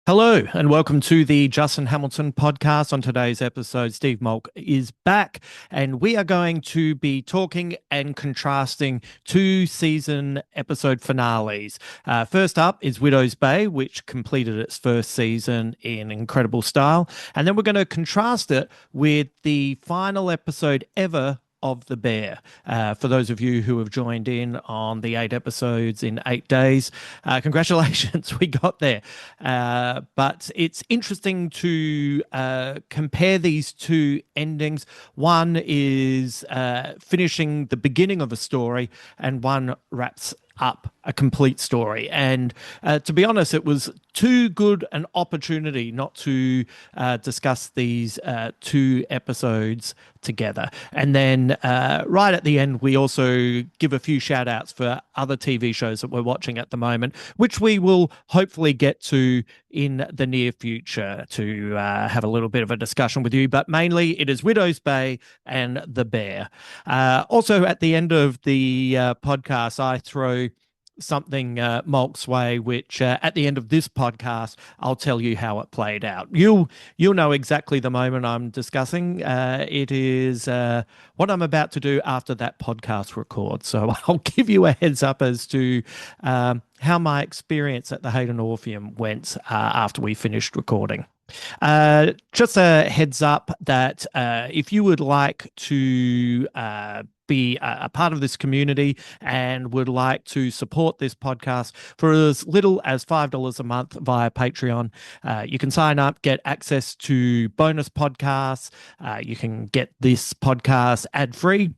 Hello and welcome to the Justin Hamilton podcast. On today's episode, Steve Malk is back, and we are going to be talking and contrasting two season episode finales. First up is Widow's Bay, which completed its first season in incredible style, and then we're going to contrast it with the final episode ever of The Bear. For those of you who have joined in on the 8 episodes in 8 days, congratulations, we got there. But it's interesting to compare these two endings. One is finishing the beginning of a story, and one wraps up a complete story. And to be honest, it was too good an opportunity not to discuss these two episodes together. And then right at the end, we also give a few shout outs for other TV shows that we're watching at the moment, which we will hopefully get to in the near future to have a little bit of a discussion with you. But mainly it is Widow's Bay and The Bear. Also at the end of the podcast, I throw something Malk's way, which at the end of this podcast, I'll tell you how it played out. You'll know exactly the moment I'm discussing. It is what I'm about to do after that podcast records. So I'll give you a heads up as to how my experience at the Hayden Orpheum went after we finished recording. Just a heads up that if you would like to be a part of this community and would like to support this podcast for as little as $5 a month via Patreon, you can sign up, get access to bonus podcasts. You can get this podcast ad-free,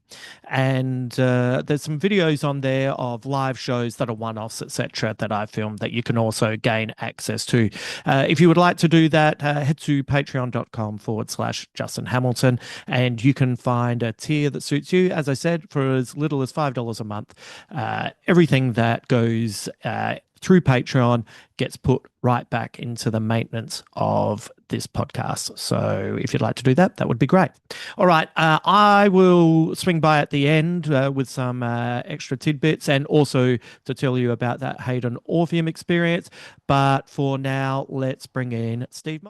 and there's some videos on there of live shows that are one-offs, etc., that I filmed that you can also gain access to. If you would like to do that, head to patreon.com/Justin Hamilton, and you can find a tier that suits you. As I said, for as little as $5 a month, everything that goes through Patreon gets put right back into the maintenance of this podcast. So if you'd like to do that, that would be great. All right. I will swing by at the end with some extra tidbits and also to tell you about that Hayden Orpheum experience. But for now, let's bring in Steve.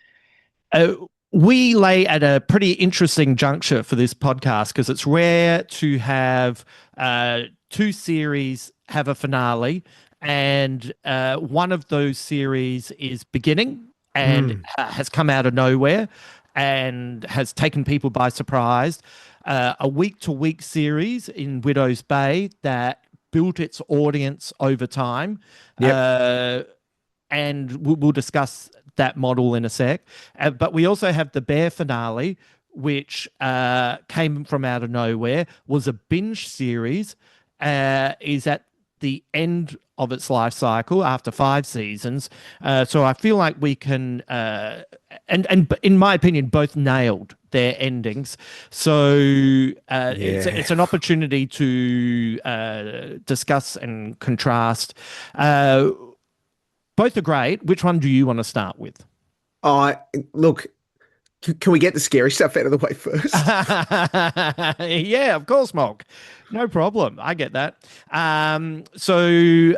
We lay at a pretty interesting juncture for this podcast because it's rare to have two series have a finale, and one of those series is beginning and has come out of nowhere and has taken people by surprise. A week-to-week series in Widow's Bay that built its audience over time. Yep. And we'll discuss that model in a sec. But we also have the Bear finale, which came from out of nowhere, was a binge series, is at the end of its life cycle after 5 seasons. So I feel like we can, and in my opinion, both nailed their endings. So it's an opportunity to discuss and contrast. Both are great. Which one do you want to start with? Look, can we get the scary stuff out of the way first? Yeah, of course, Malk. No problem. I get that. So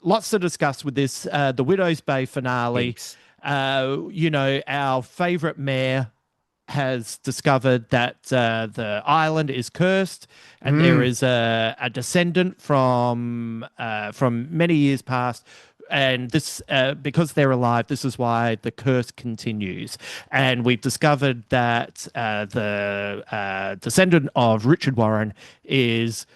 lots to discuss with this. The Widow's Bay finale. Our favorite mayor has discovered that the island is cursed, and there is a descendant from many years past. And this, because they're alive, this is why the curse continues. And we've discovered that the descendant of Richard Warren is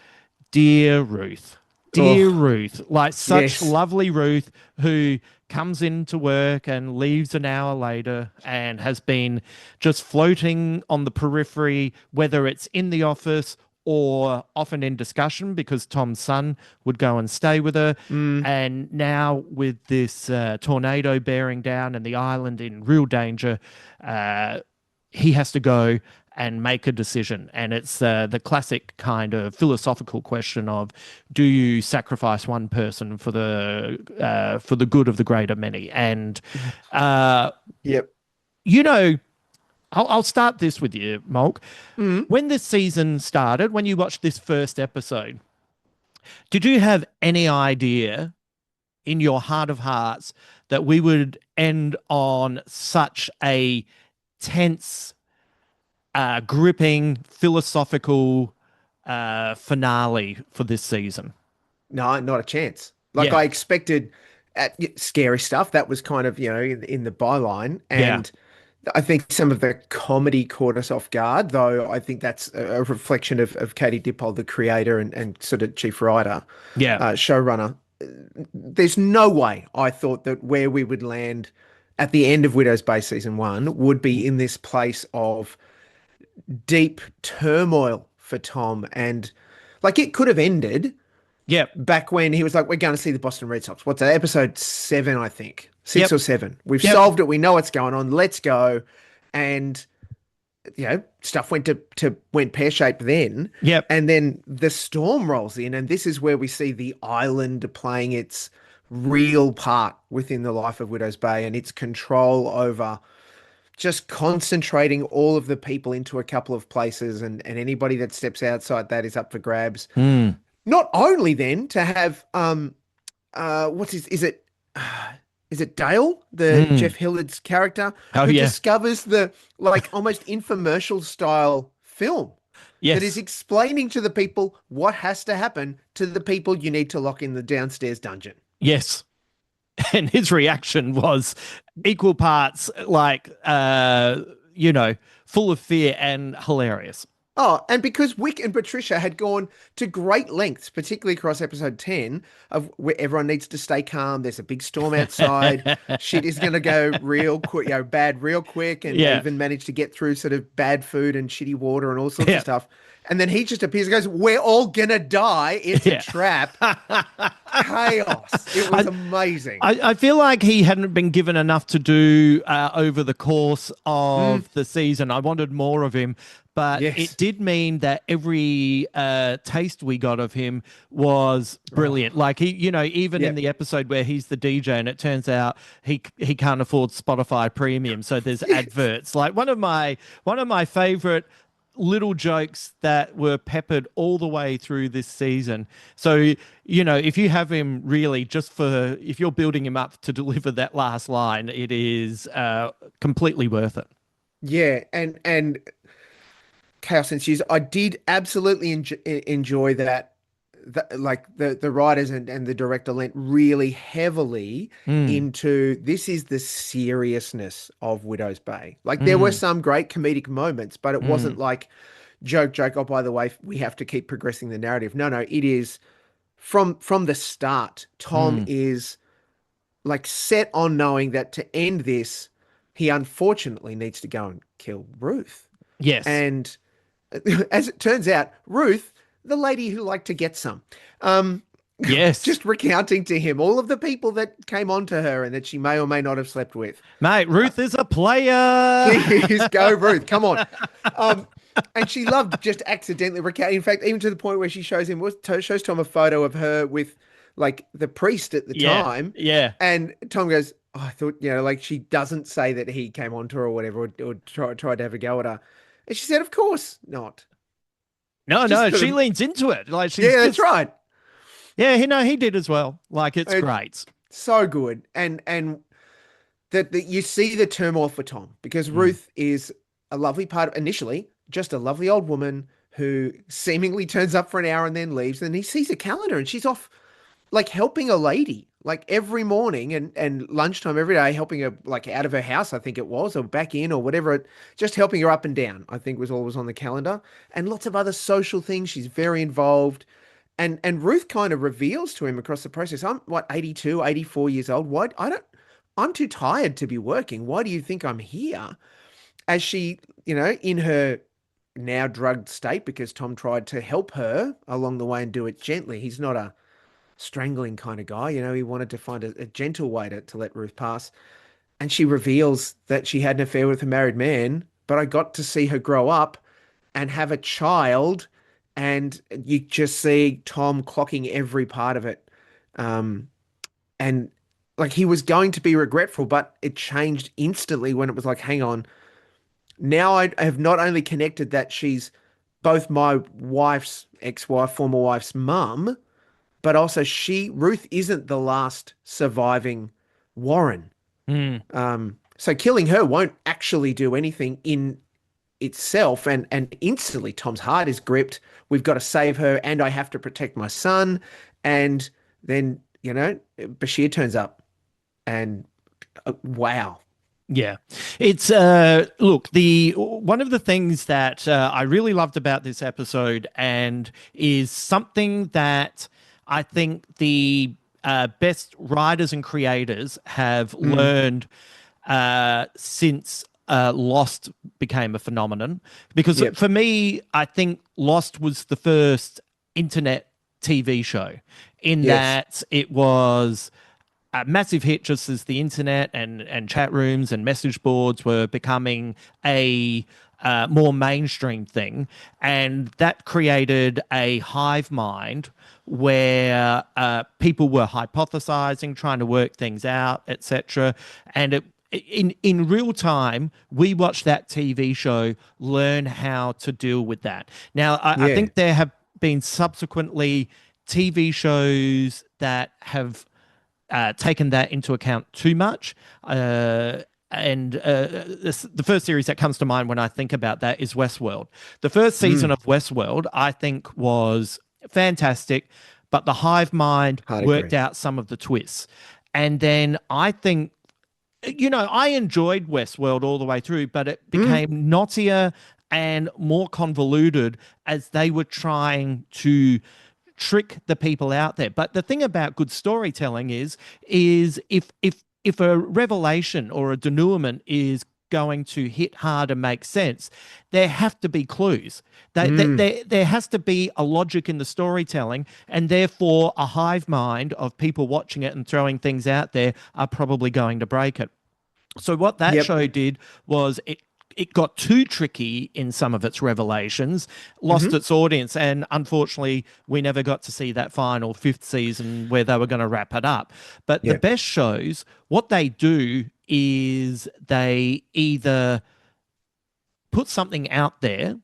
dear Ruth. Dear Ruth, like such lovely Ruth, who comes into work and leaves an hour later and has been just floating on the periphery, whether it's in the office or often in discussion because Tom's son would go and stay with her. And now with this tornado bearing down and the island in real danger, he has to go and make a decision. And it's the classic kind of philosophical question of, do you sacrifice one person for the good of the greater many? And I'll start this with you, Malk. When this season started, when you watched this first episode, did you have any idea in your heart of hearts that we would end on such a tense, gripping, philosophical finale for this season? No, not a chance. Like Yeah, I expected scary stuff. That was kind of, in the byline. yeah, And I think some of the comedy caught us off guard, though I think that's a reflection of Katie Dippold, the creator and sort of chief writer, yeah. showrunner. There's no way I thought that where we would land at the end of Widow's Bay season one would be in this place of deep turmoil for Tom. And like it could have ended Yep. back when he was like, we're going to see the Boston Red Sox. What's that? Episode 7, I think. Six Yep. or seven. We've Yep. solved it. We know what's going on. Let's go. And stuff went pear-shaped then. Yep. And then the storm rolls in, and this is where we see the island playing its real part within the life of Widow's Bay and its control over just concentrating all of the people into a couple of places, and anybody that steps outside that is up for grabs. Mm. Not only then to have what's his is it Dale, the Jeff Hillard's character, Oh, who yeah. discovers the like almost infomercial style film Yes. that is explaining to the people what has to happen to the people you need to lock in the downstairs dungeon. Yes. And his reaction was equal parts like full of fear and hilarious. Oh, and because Wick and Patricia had gone to great lengths, particularly across episode 10, of where everyone needs to stay calm. There's a big storm outside. Shit is going to go real quick, bad real quick, and Yeah. even manage to get through sort of bad food and shitty water and all sorts Yeah. of stuff. And then he just appears and goes, we're all going to die. It's Yeah. a trap. Chaos. It was amazing. I feel like he hadn't been given enough to do over the course of the season. I wanted more of him, but Yes. it did mean that every taste we got of him was brilliant. Like he, even Yeah. in the episode where he's the DJ and it turns out he can't afford Spotify Premium, so there's adverts. Like one of my favorite little jokes that were peppered all the way through this season. So, if you have him really if you're building him up to deliver that last line, it is completely worth it. Yeah, and Chaos Ensues. I did absolutely enjoy that. Like the writers and the director lent really heavily into this is the seriousness of Widow's Bay. Like there were some great comedic moments, but it wasn't like joke. Oh, by the way, we have to keep progressing the narrative. No, it is from the start. Tom is like set on knowing that to end this, he unfortunately needs to go and kill Ruth. Yes. And as it turns out, Ruth, the lady who liked to get some, yes. just recounting to him all of the people that came on to her and that she may or may not have slept with. Mate, Ruth is a player. Please go, Ruth. Come on. And she loved just accidentally recounting. In fact, even to the point where she shows Tom a photo of her with like the priest at the time. Yeah. And Tom goes, oh, I thought, like she doesn't say that he came on to her or whatever, or tried to have a go at her. And she said, of course not. No, she leans into it. Like that's right. Yeah, he did as well. Like it's great. So good. And that you see the turmoil for Tom because Ruth is a lovely initially, just a lovely old woman who seemingly turns up for an hour and then leaves. And he sees a calendar and she's off like helping a lady like every morning and lunchtime every day, helping her like out of her house, I think it was, or back in or whatever, just helping her up and down, I think was always on the calendar, and lots of other social things. She's very involved. And Ruth kind of reveals to him across the process, I'm 82, 84 years old. I'm too tired to be working. Why do you think I'm here? As she, in her now drugged state, because Tom tried to help her along the way and do it gently. He's not a strangling kind of guy. He wanted to find a gentle way to let Ruth pass. And she reveals that she had an affair with a married man, but I got to see her grow up and have a child. And you just see Tom clocking every part of it. And like he was going to be regretful, but it changed instantly when it was like, hang on. Now I have not only connected that she's both my wife's ex-wife, former wife's mum, but also Ruth isn't the last surviving Warren. Mm. So killing her won't actually do anything in itself. And instantly Tom's heart is gripped. We've got to save her, and I have to protect my son. And then, Bashir turns up, and wow. Yeah, it's look, the one of the things that I really loved about this episode, and is something that I think the best writers and creators have Mm, learned since Lost became a phenomenon. Because yep. for me, I think Lost was the first internet TV show, in Yes. that it was a massive hit just as the internet and chat rooms and message boards were becoming a more mainstream thing. And that created a hive mind where people were hypothesizing, trying to work things out, etc. And in real time, we watched that TV show learn how to deal with that. Now, I Yeah. think there have been subsequently TV shows that have taken that into account too much. The first series that comes to mind when I think about that is Westworld. The first season Mm, of Westworld, I think, was fantastic, but the hive mind hard worked agree. out some of the twists. And then I think, I enjoyed Westworld all the way through, but it Mm, became knottier and more convoluted as they were trying to trick the people out there. But the thing about good storytelling is if a revelation or a denouement is going to hit hard and make sense, there have to be clues. mm, There has to be a logic in the storytelling, and therefore a hive mind of people watching it and throwing things out there are probably going to break it. So what that yep. show did was it got too tricky in some of its revelations, lost Hmm. its audience, and unfortunately, we never got to see that final fifth season where they were going to wrap it up. But the Yeah. best shows, what they do is they either put something out there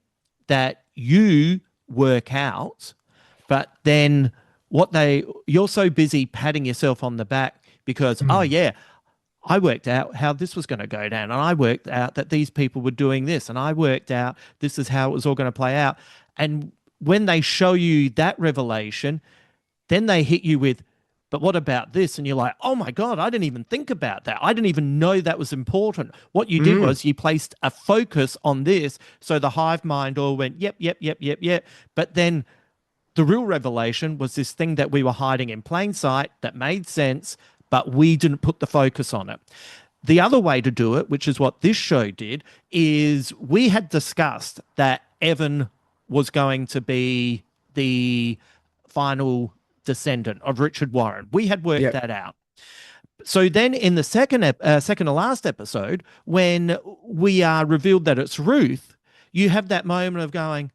that you work out, but then you're so busy patting yourself on the back because, oh Mm, yeah, I worked out how this was going to go down, and I worked out that these people were doing this, and I worked out this is how it was all going to play out. And when they show you that revelation, then they hit you with, but what about this? And you're like, oh my God, I didn't even think about that. I didn't even know that was important. What you did mm, was you placed a focus on this. So the hive mind all went, yep, yep, yep, yep, yep. But then the real revelation was this thing that we were hiding in plain sight that made sense, but we didn't put the focus on it. The other way to do it, which is what this show did, is we had discussed that Evan was going to be the final descendant of Richard Warren. We had worked yep. that out. So then in the second to last episode, when we are revealed that it's Ruth, you have that moment of going,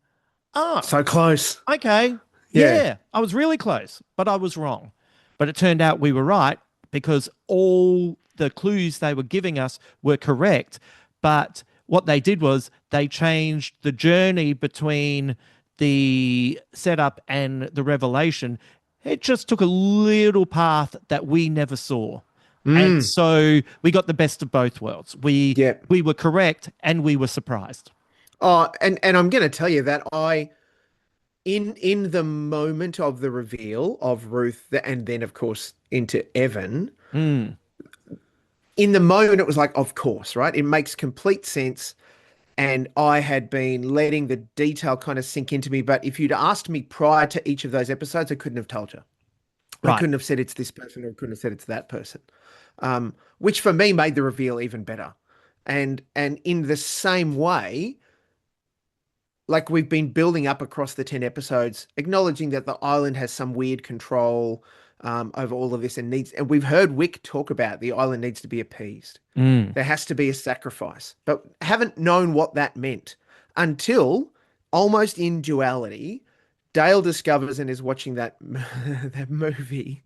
oh, So close. okay, Yeah. yeah, I was really close, but I was wrong. But it turned out we were right because all the clues they were giving us were correct. But what they did was they changed the journey between the setup and the revelation. It just took a little path that we never saw. And Mm, so we got the best of both worlds. We yep. we were correct and we were surprised. Oh, and I'm going to tell you that in the moment of the reveal of Ruth, and then of course into Evan, Mm, in the moment it was like, of course, right? It makes complete sense. And I had been letting the detail kind of sink into me. But if you'd asked me prior to each of those episodes, I couldn't have told you. I right. couldn't have said it's this person, or I couldn't have said it's that person. Which for me made the reveal even better. And in the same way, like we've been building up across the 10 episodes, acknowledging that the island has some weird control over all of this and we've heard Wick talk about the island needs to be appeased. Mm. There has to be a sacrifice, but haven't known what that meant until almost in duality, Dale discovers and is watching that that movie.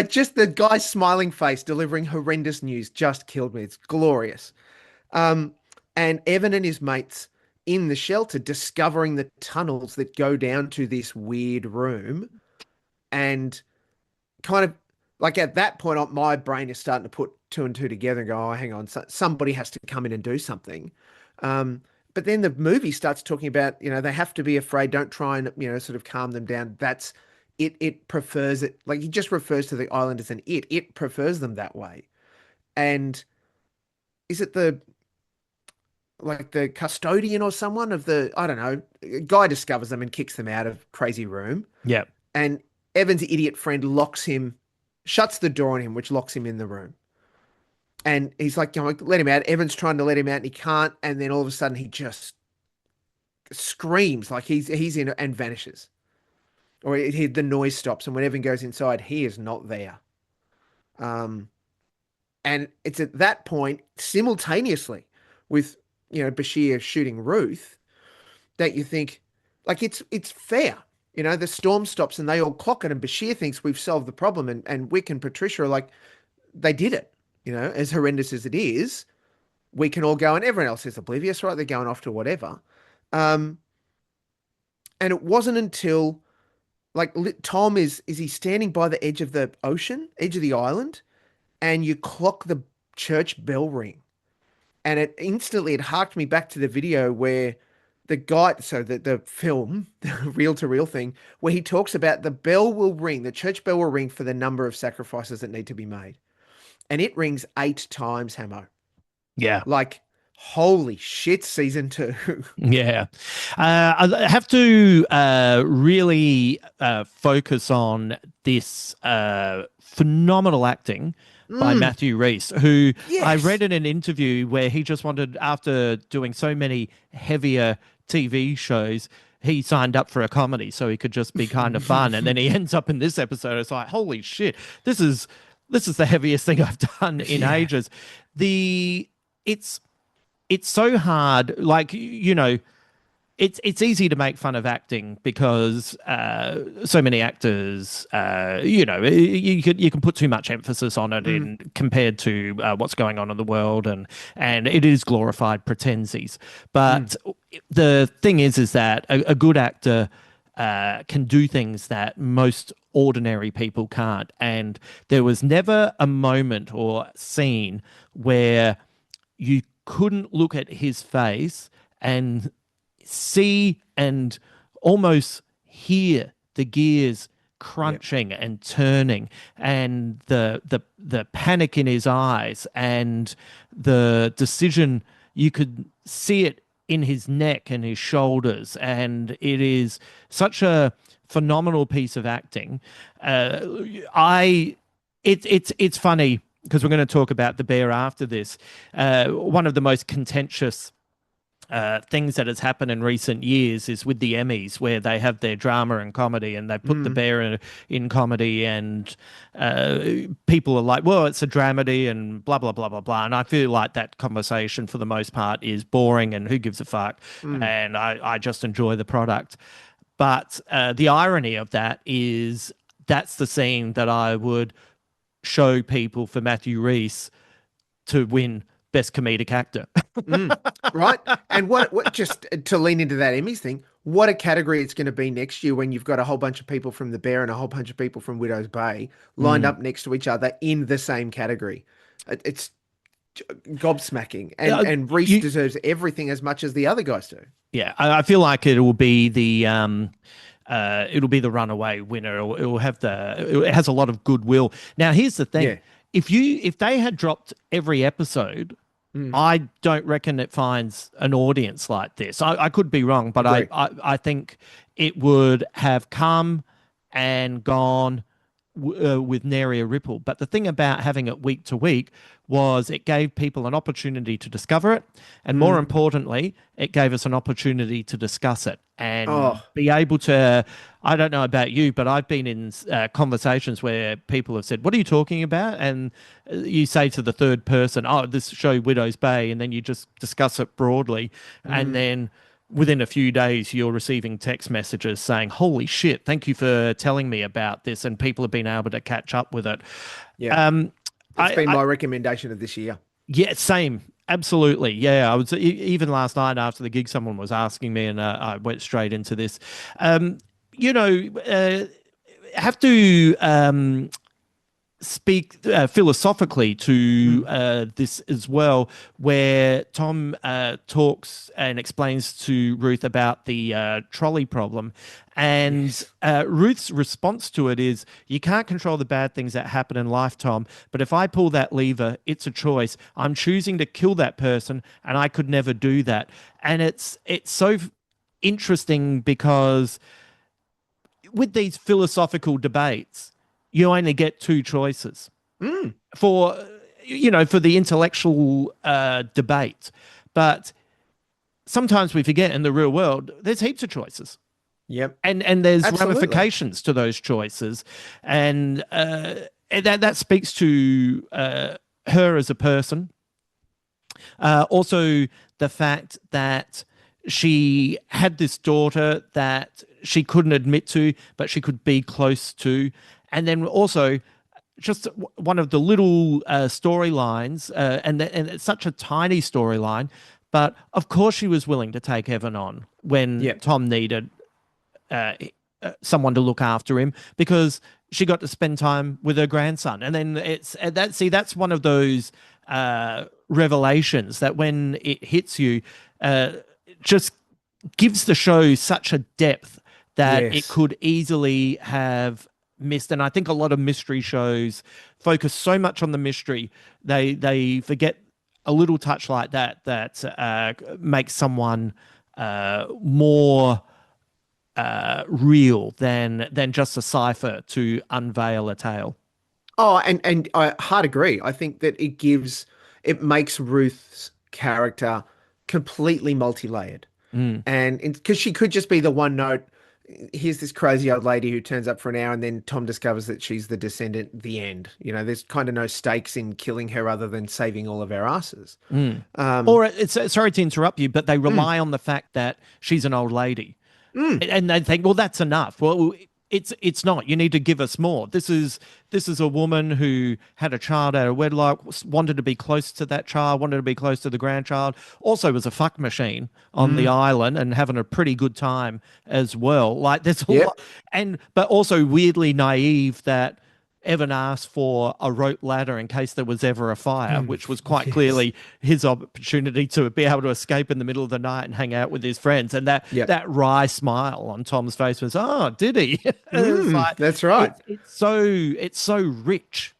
Just the guy's smiling face delivering horrendous news just killed me. It's glorious. Um, and Evan and his mates in the shelter discovering the tunnels that go down to this weird room and kind of like at that point, my brain is starting to put two and two together and go, oh, hang on, somebody has to come in and do something. Um, but then the movie starts talking about, they have to be afraid. Don't try and, sort of calm them down. That's it. It prefers it. Like he just refers to the island as an it. It prefers them that way. And is it the custodian or someone of I don't know, a guy discovers them and kicks them out of crazy room. Yeah. And Evan's idiot friend shuts the door on him, which locks him in the room. And he's like, let him out. Evan's trying to let him out and he can't. And then all of a sudden he just screams like he's in and vanishes. Or the noise stops. And when Evan goes inside, he is not there. And it's at that point, simultaneously with, Bashir shooting Ruth, that you think, like, it's fair. The storm stops and they all clock it. And Bashir thinks we've solved the problem. And Wick and Patricia are like, they did it. As horrendous as it is, we can all go, and everyone else is oblivious, right? They're going off to whatever. And it wasn't until, like, Tom is he standing by the edge of the ocean, edge of the island, and you clock the church bell ring. And it harked me back to the video where the guy, so the film, the reel-to-reel thing, where he talks about the church bell will ring for the number of sacrifices that need to be made. And it rings 8 times, Hamo. Yeah. Like, holy shit, season 2. Yeah. I have to really focus on this phenomenal acting by Matthew Rhys, who I read in an interview where he just wanted, after doing so many heavier TV shows, he signed up for a comedy so he could just be kind of fun. And then he ends up in this episode. It's like, holy shit, this is the heaviest thing I've done in ages. It's so hard. Like, it's easy to make fun of acting because so many actors, you can put too much emphasis on it in compared to what's going on in the world, and it is glorified pretensies. But the thing is that a good actor can do things that most ordinary people can't. And there was never a moment or scene where you couldn't look at his face and see and almost hear the gears crunching and turning, and the panic in his eyes, and the decision. You could see it in his neck and his shoulders, and it is such a phenomenal piece of acting. It's funny because we're going to talk about The Bear after this. One of the most contentious things that has happened in recent years is with the Emmys, where they have their drama and comedy, and they put The Bear in comedy, and people are like, well, it's a dramedy and blah, blah, blah, blah, blah. And I feel like that conversation for the most part is boring and who gives a fuck. And I just enjoy the product. But the irony of that is that's the scene that I would show people for Matthew Rhys to win Best Comedic Actor. Right. And what just to lean into that Emmys thing, what a category it's going to be next year when you've got a whole bunch of people from The Bear and a whole bunch of people from Widow's Bay lined up next to each other in the same category. It's gobsmacking. And Rhys deserves everything as much as the other guys do. Yeah, I feel like it will be the runaway winner. It has a lot of goodwill. Now, here's the thing. Yeah. If they had dropped every episode, I don't reckon it finds an audience like this. I could be wrong, but I think it would have come and gone with nary a ripple. But the thing about having it week to week was it gave people an opportunity to discover it, and more importantly, it gave us an opportunity to discuss it and be able to. I don't know about you, but I've been in conversations where people have said, "What are you talking about?" And you say to the third person, "Oh, this show Widow's Bay," and then you just discuss it broadly, and then within a few days, you're receiving text messages saying, "Holy shit, thank you for telling me about this," and people have been able to catch up with it. Yeah. It's been my recommendation of this year. Yeah, same. Absolutely. Yeah. I was even last night after the gig, someone was asking me, and I went straight into this. have to speak philosophically to this as well, where Tom talks and explains to Ruth about the trolley problem. And Ruth's response to it is, you can't control the bad things that happen in life, Tom, but if I pull that lever, it's a choice. I'm choosing to kill that person, and I could never do that. And it's so interesting because with these philosophical debates, you only get two choices for for the intellectual debate. But sometimes we forget in the real world there's heaps of choices. Yep. And there's Absolutely. ramifications to those choices. And that speaks to her as a person. Also, the fact that she had this daughter that she couldn't admit to, but she could be close to. And then also, just one of the little storylines, and it's such a tiny storyline, but of course she was willing to take Evan on when Tom needed someone to look after him, because she got to spend time with her grandson. And then that's one of those revelations that when it hits you, just gives the show such a depth that it could easily have missed. And I think a lot of mystery shows focus so much on the mystery, they forget a little touch like that makes someone more real than just a cipher to unveil a tale. Oh, and I hard agree. I think that it makes Ruth's character completely multi-layered. And because she could just be the one note, here's this crazy old lady who turns up for an hour, and then Tom discovers that she's the descendant, the end. There's kind of no stakes in killing her other than saving all of our asses. Or sorry to interrupt you, but they rely on the fact that she's an old lady. And they think, well, that's enough. Well, it's not. You need to give us more. This is a woman who had a child out of wedlock, wanted to be close to that child, wanted to be close to the grandchild, also was a fuck machine on the island and having a pretty good time as well. Like there's a lot, but also weirdly naive that Evan asked for a rope ladder in case there was ever a fire, which was quite clearly his opportunity to be able to escape in the middle of the night and hang out with his friends. And that wry smile on Tom's face was, oh, did he? Like, that's right. It's so rich.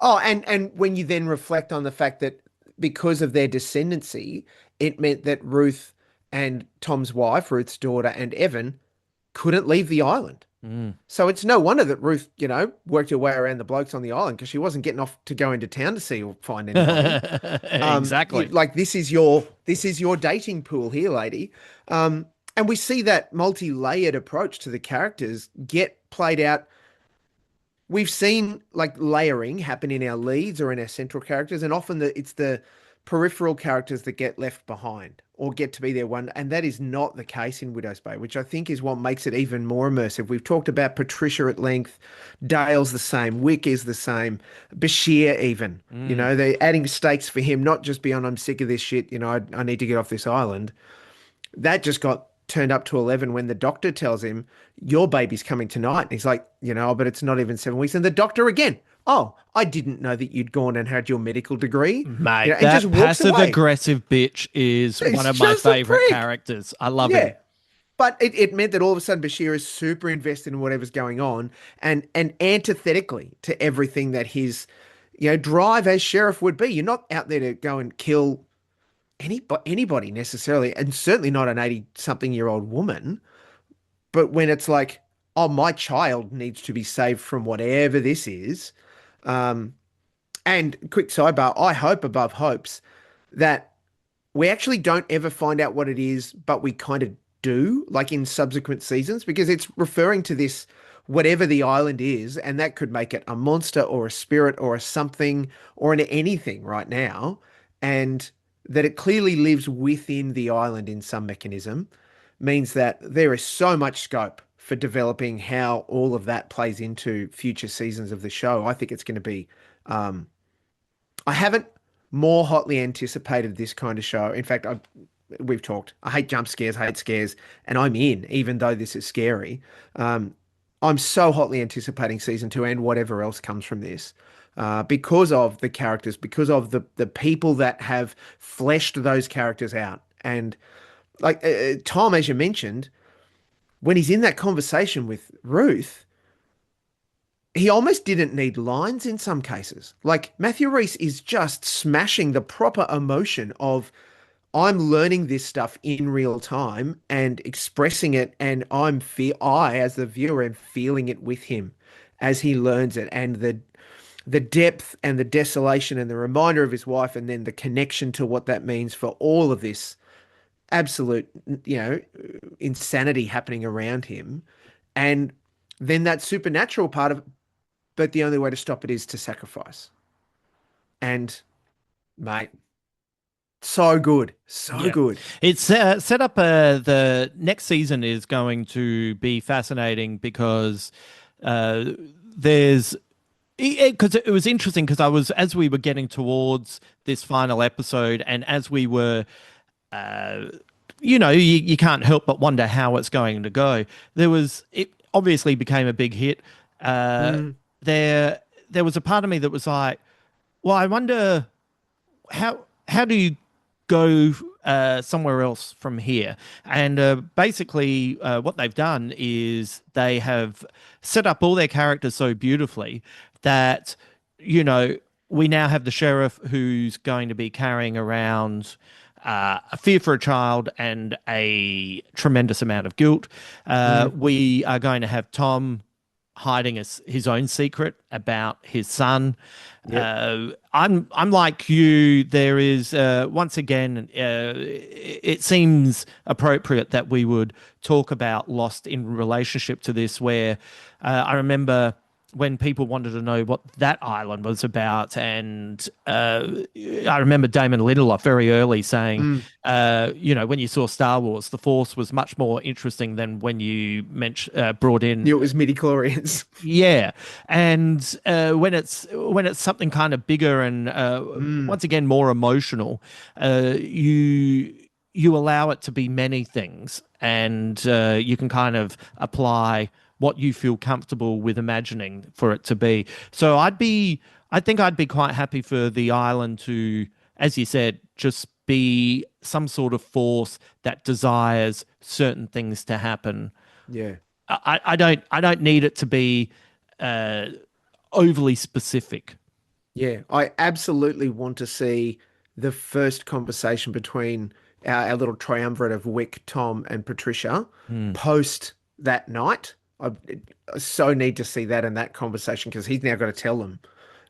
Oh, and when you then reflect on the fact that because of their descendancy, it meant that Ruth and Tom's wife, Ruth's daughter, and Evan couldn't leave the island. So it's no wonder that Ruth, worked her way around the blokes on the island, because she wasn't getting off to go into town to see or find anyone. Exactly. Like this is your dating pool here, lady. And we see that multi-layered approach to the characters get played out. We've seen like layering happen in our leads or in our central characters, and often it's the peripheral characters that get left behind or get to be their one. And that is not the case in Widow's Bay, which I think is what makes it even more immersive. We've talked about Patricia at length. Dale's the same. Wick is the same. Bashir even, they're adding stakes for him, not just beyond, I'm sick of this shit. I need to get off this island. That just got turned up to 11 when the doctor tells him, your baby's coming tonight. And he's like, but it's not even 7 weeks. And the doctor again, oh, I didn't know that you'd gone and had your medical degree. Mate, that just passive-aggressive bitch is one of my favorite characters. I love him. But it meant that all of a sudden Bashir is super invested in whatever's going on, and antithetically to everything that his drive as sheriff would be. You're not out there to go and kill anybody necessarily, and certainly not an 80-something-year-old woman. But when it's like, oh, my child needs to be saved from whatever this is. And quick sidebar, I hope above hopes that we actually don't ever find out what it is, but we kind of do, like in subsequent seasons, because it's referring to this, whatever the island is, and that could make it a monster or a spirit or a something or an anything right now, and that it clearly lives within the island in some mechanism, means that there is so much scope for developing how all of that plays into future seasons of the show. I think it's going to be, I haven't more hotly anticipated this kind of show. In fact, we've talked, I hate jump scares, hate scares, and I'm in, even though this is scary. I'm I'm so hotly anticipating season 2 and whatever else comes from this, because of the characters, because of the people that have fleshed those characters out. And like Tom, as you mentioned, when he's in that conversation with Ruth, he almost didn't need lines in some cases. Like Matthew Rhys is just smashing the proper emotion of I'm learning this stuff in real time and expressing it, and I as the viewer am feeling it with him as he learns it, and the depth and the desolation and the reminder of his wife, and then the connection to what that means for all of this absolute, insanity happening around him, and then that supernatural part of, but the only way to stop it is to sacrifice. And mate, so good, so Yeah. good. It's set up. The next season is going to be fascinating because there's because it was interesting because I was as we were getting towards this final episode and as we were you can't help but wonder how it's going to go. It obviously became a big hit. Mm. There was a part of me that was like, well, I wonder how do you go somewhere else from here? And basically, what they've done is they have set up all their characters so beautifully that we now have the sheriff who's going to be carrying around a fear for a child and a tremendous amount of guilt. We are going to have Tom hiding his own secret about his son. Yep. I'm like you. There is once again, it seems appropriate that we would talk about Lost in relationship to this. Where I remember when people wanted to know what that island was about, and I remember Damon Lindelof very early saying, when you saw Star Wars, the Force was much more interesting than when you brought in. It was midi-chlorians. Yeah, and when it's something kind of bigger and once again more emotional, you allow it to be many things, and you can kind of apply what you feel comfortable with imagining for it to be. So I think I'd be quite happy for the island to, as you said, just be some sort of force that desires certain things to happen. Yeah. I don't need it to be overly specific. Yeah. I absolutely want to see the first conversation between our little triumvirate of Wick, Tom, and Patricia post that night. I so need to see that in that conversation because he's now got to tell them.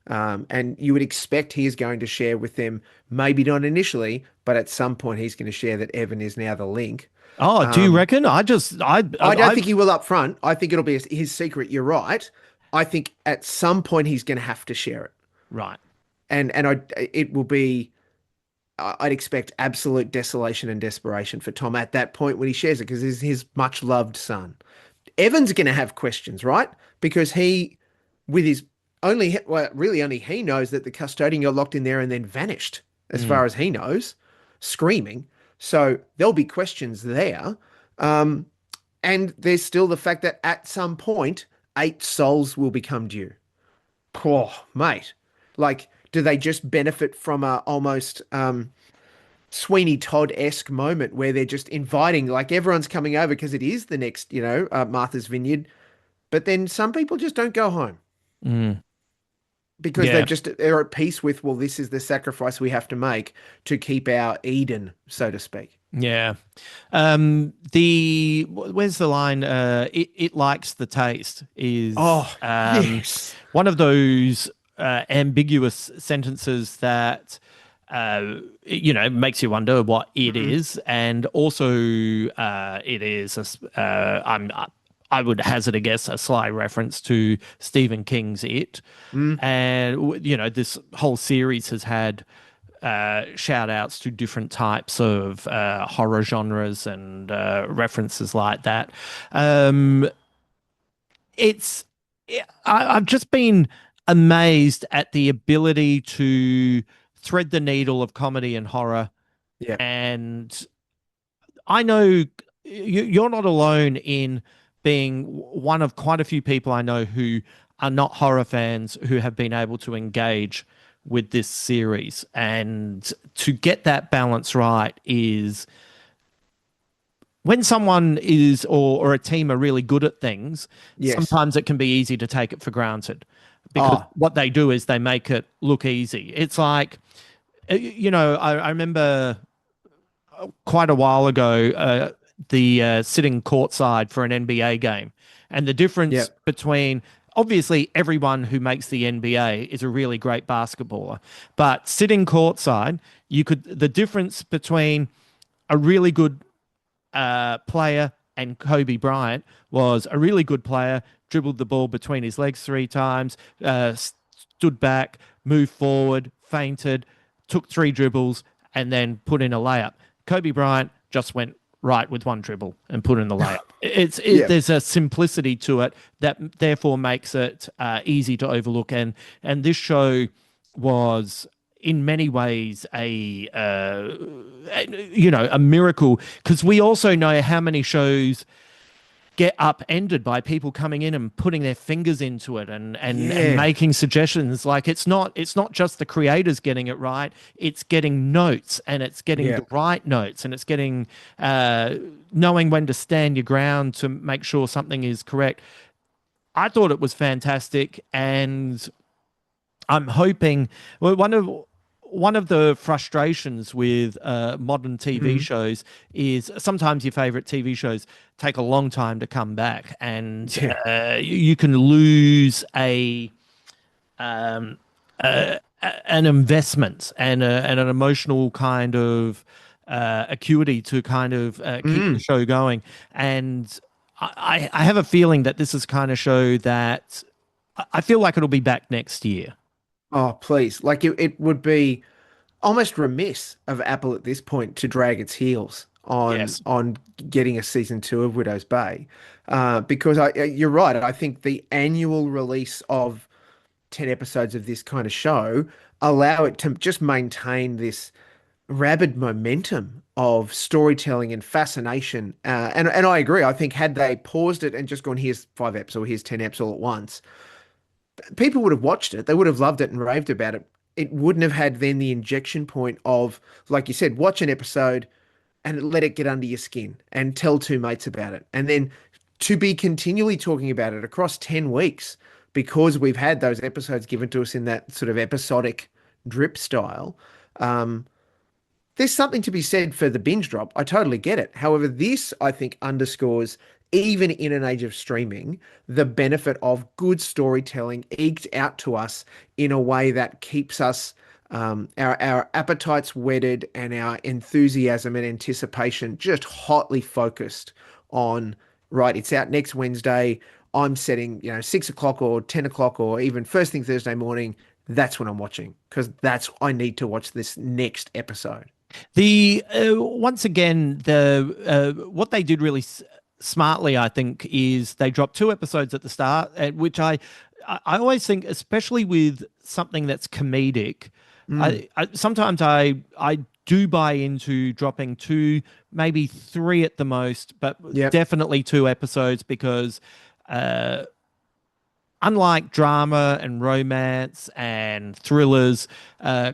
And you would expect he is going to share with them, maybe not initially, but at some point he's going to share that Evan is now the link. Oh, do you reckon? I don't think he will up front. I think it'll be his secret. You're right. I think at some point he's going to have to share it. Right. And it will be, I'd expect absolute desolation and desperation for Tom at that point when he shares it because he's his much loved son. Evan's going to have questions, right? Because with his really only he knows that the custodian got locked in there and then vanished, as far as he knows, screaming. So there'll be questions there. And there's still the fact that at some point, 8 souls will become due. Oh, mate. Like, do they just benefit from a almost Sweeney Todd-esque moment where they're just inviting, like everyone's coming over because it is the next, Martha's Vineyard. But then some people just don't go home because they're at peace with, well, this is the sacrifice we have to make to keep our Eden, so to speak. Yeah. Where's the line? It likes the taste is yes. one of those ambiguous sentences that makes you wonder what it is, and also it is I would hazard a guess a sly reference to Stephen King's It, and this whole series has had shout outs to different types of horror genres and references like that. I've just been amazed at the ability to thread the needle of comedy and horror. Yeah. And I know you're not alone in being one of quite a few people I know who are not horror fans who have been able to engage with this series. And to get that balance right is when someone is or a team are really good at things, Yes. sometimes it can be easy to take it for granted because Oh, what they do is they make it look easy. It's like, I remember quite a while ago, the sitting courtside for an NBA game, and the difference yep. between obviously everyone who makes the NBA is a really great basketballer, but sitting courtside, the difference between a really good player and Kobe Bryant was a really good player, dribbled the ball between his legs 3 times, stood back, moved forward, feinted, took 3 dribbles, and then put in a layup. Kobe Bryant just went right with 1 dribble and put in the layup. Yeah. There's a simplicity to it that therefore makes it easy to overlook. And this show was in many ways a miracle, because we also know how many shows get upended by people coming in and putting their fingers into it and Yeah. making suggestions. Like it's not just the creators getting it right, it's getting notes, and it's getting Yeah. the right notes, and it's getting knowing when to stand your ground to make sure something is correct. I thought it was fantastic, and I'm hoping, well, one of the frustrations with modern TV Mm. shows is sometimes your favorite TV shows take a long time to come back, and Yeah. you can lose um, an investment and an emotional kind of acuity to kind of keep the Mm. show going. And I have a feeling that this is kind of show that I feel like it'll be back next year. Oh, please. Like it would be almost remiss of Apple at this point to drag its heels on Yes. getting a season 2 of Widow's Bay, because you're right. I think the annual release of 10 episodes of this kind of show allow it to just maintain this rabid momentum of storytelling and fascination. And I agree. I think had they paused it and just gone, here's 5 eps or here's 10 eps all at once, people would have watched it. They would have loved it and raved about it. It wouldn't have had then the injection point of, like you said, watch an episode and let it get under your skin and tell 2 mates about it. And then to be continually talking about it across 10 weeks because we've had those episodes given to us in that sort of episodic drip style. Um, there's something to be said for the binge drop. I totally get it. However, this, I think, underscores, even in an age of streaming, the benefit of good storytelling eked out to us in a way that keeps us, our appetites whetted and our enthusiasm and anticipation just hotly focused on, right, it's out next Wednesday. I'm setting, 6 o'clock or 10 o'clock or even first thing Thursday morning. That's when I'm watching because I need to watch this next episode. The once again, the what they did really smartly, I think, is they dropped 2 episodes at the start, which I always think, especially with something that's comedic, Mm, sometimes I do buy into dropping 2, maybe 3 at the most, but yep. definitely 2 episodes because. Unlike drama and romance and thrillers,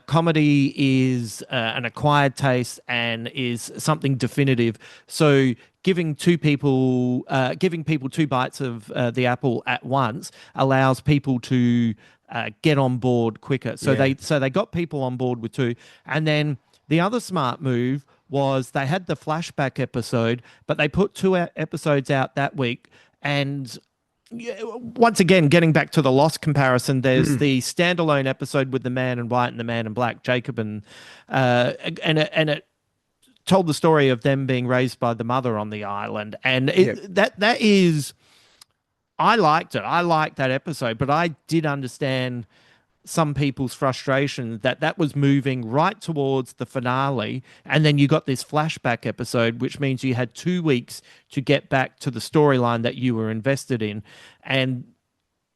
comedy is an acquired taste and is something definitive. So giving people 2 bites of the apple at once allows people to get on board quicker. So Yeah. they got people on board with 2, and then the other smart move was they had the flashback episode, but they put 2 episodes out that week. And yeah, once again, getting back to the Lost comparison, there's Mm, the standalone episode with the man in white and the man in black, Jacob, and it told the story of them being raised by the mother on the island, and yep. that is, I liked it. I liked that episode, but I did understand some people's frustration that that was moving right towards the finale, and then you got this flashback episode, which means you had 2 weeks to get back to the storyline that you were invested in. And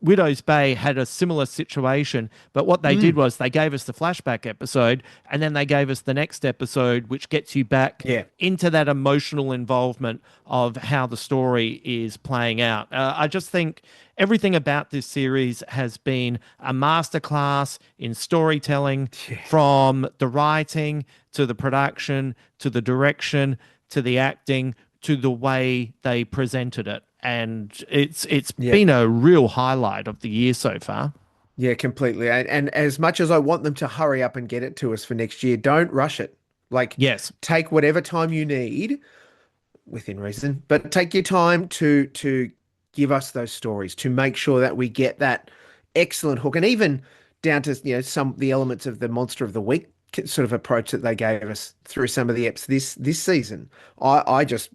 Widow's Bay had a similar situation, but what they did was they gave us the flashback episode, and then they gave us the next episode, which gets you back Yeah. into that emotional involvement of how the story is playing out. I just think everything about this series has been a masterclass in storytelling, from the writing to the production to the direction to the acting to the way they presented it. And it's been a real highlight of the year so far. Yeah, completely. And as much as I want them to hurry up and get it to us for next year, don't rush it. Like, Yes. take whatever time you need within reason, but take your time to give us those stories, to make sure that we get that excellent hook, and even down to, you know, some the elements of the Monster of the Week sort of approach that they gave us through some of the eps this season. I just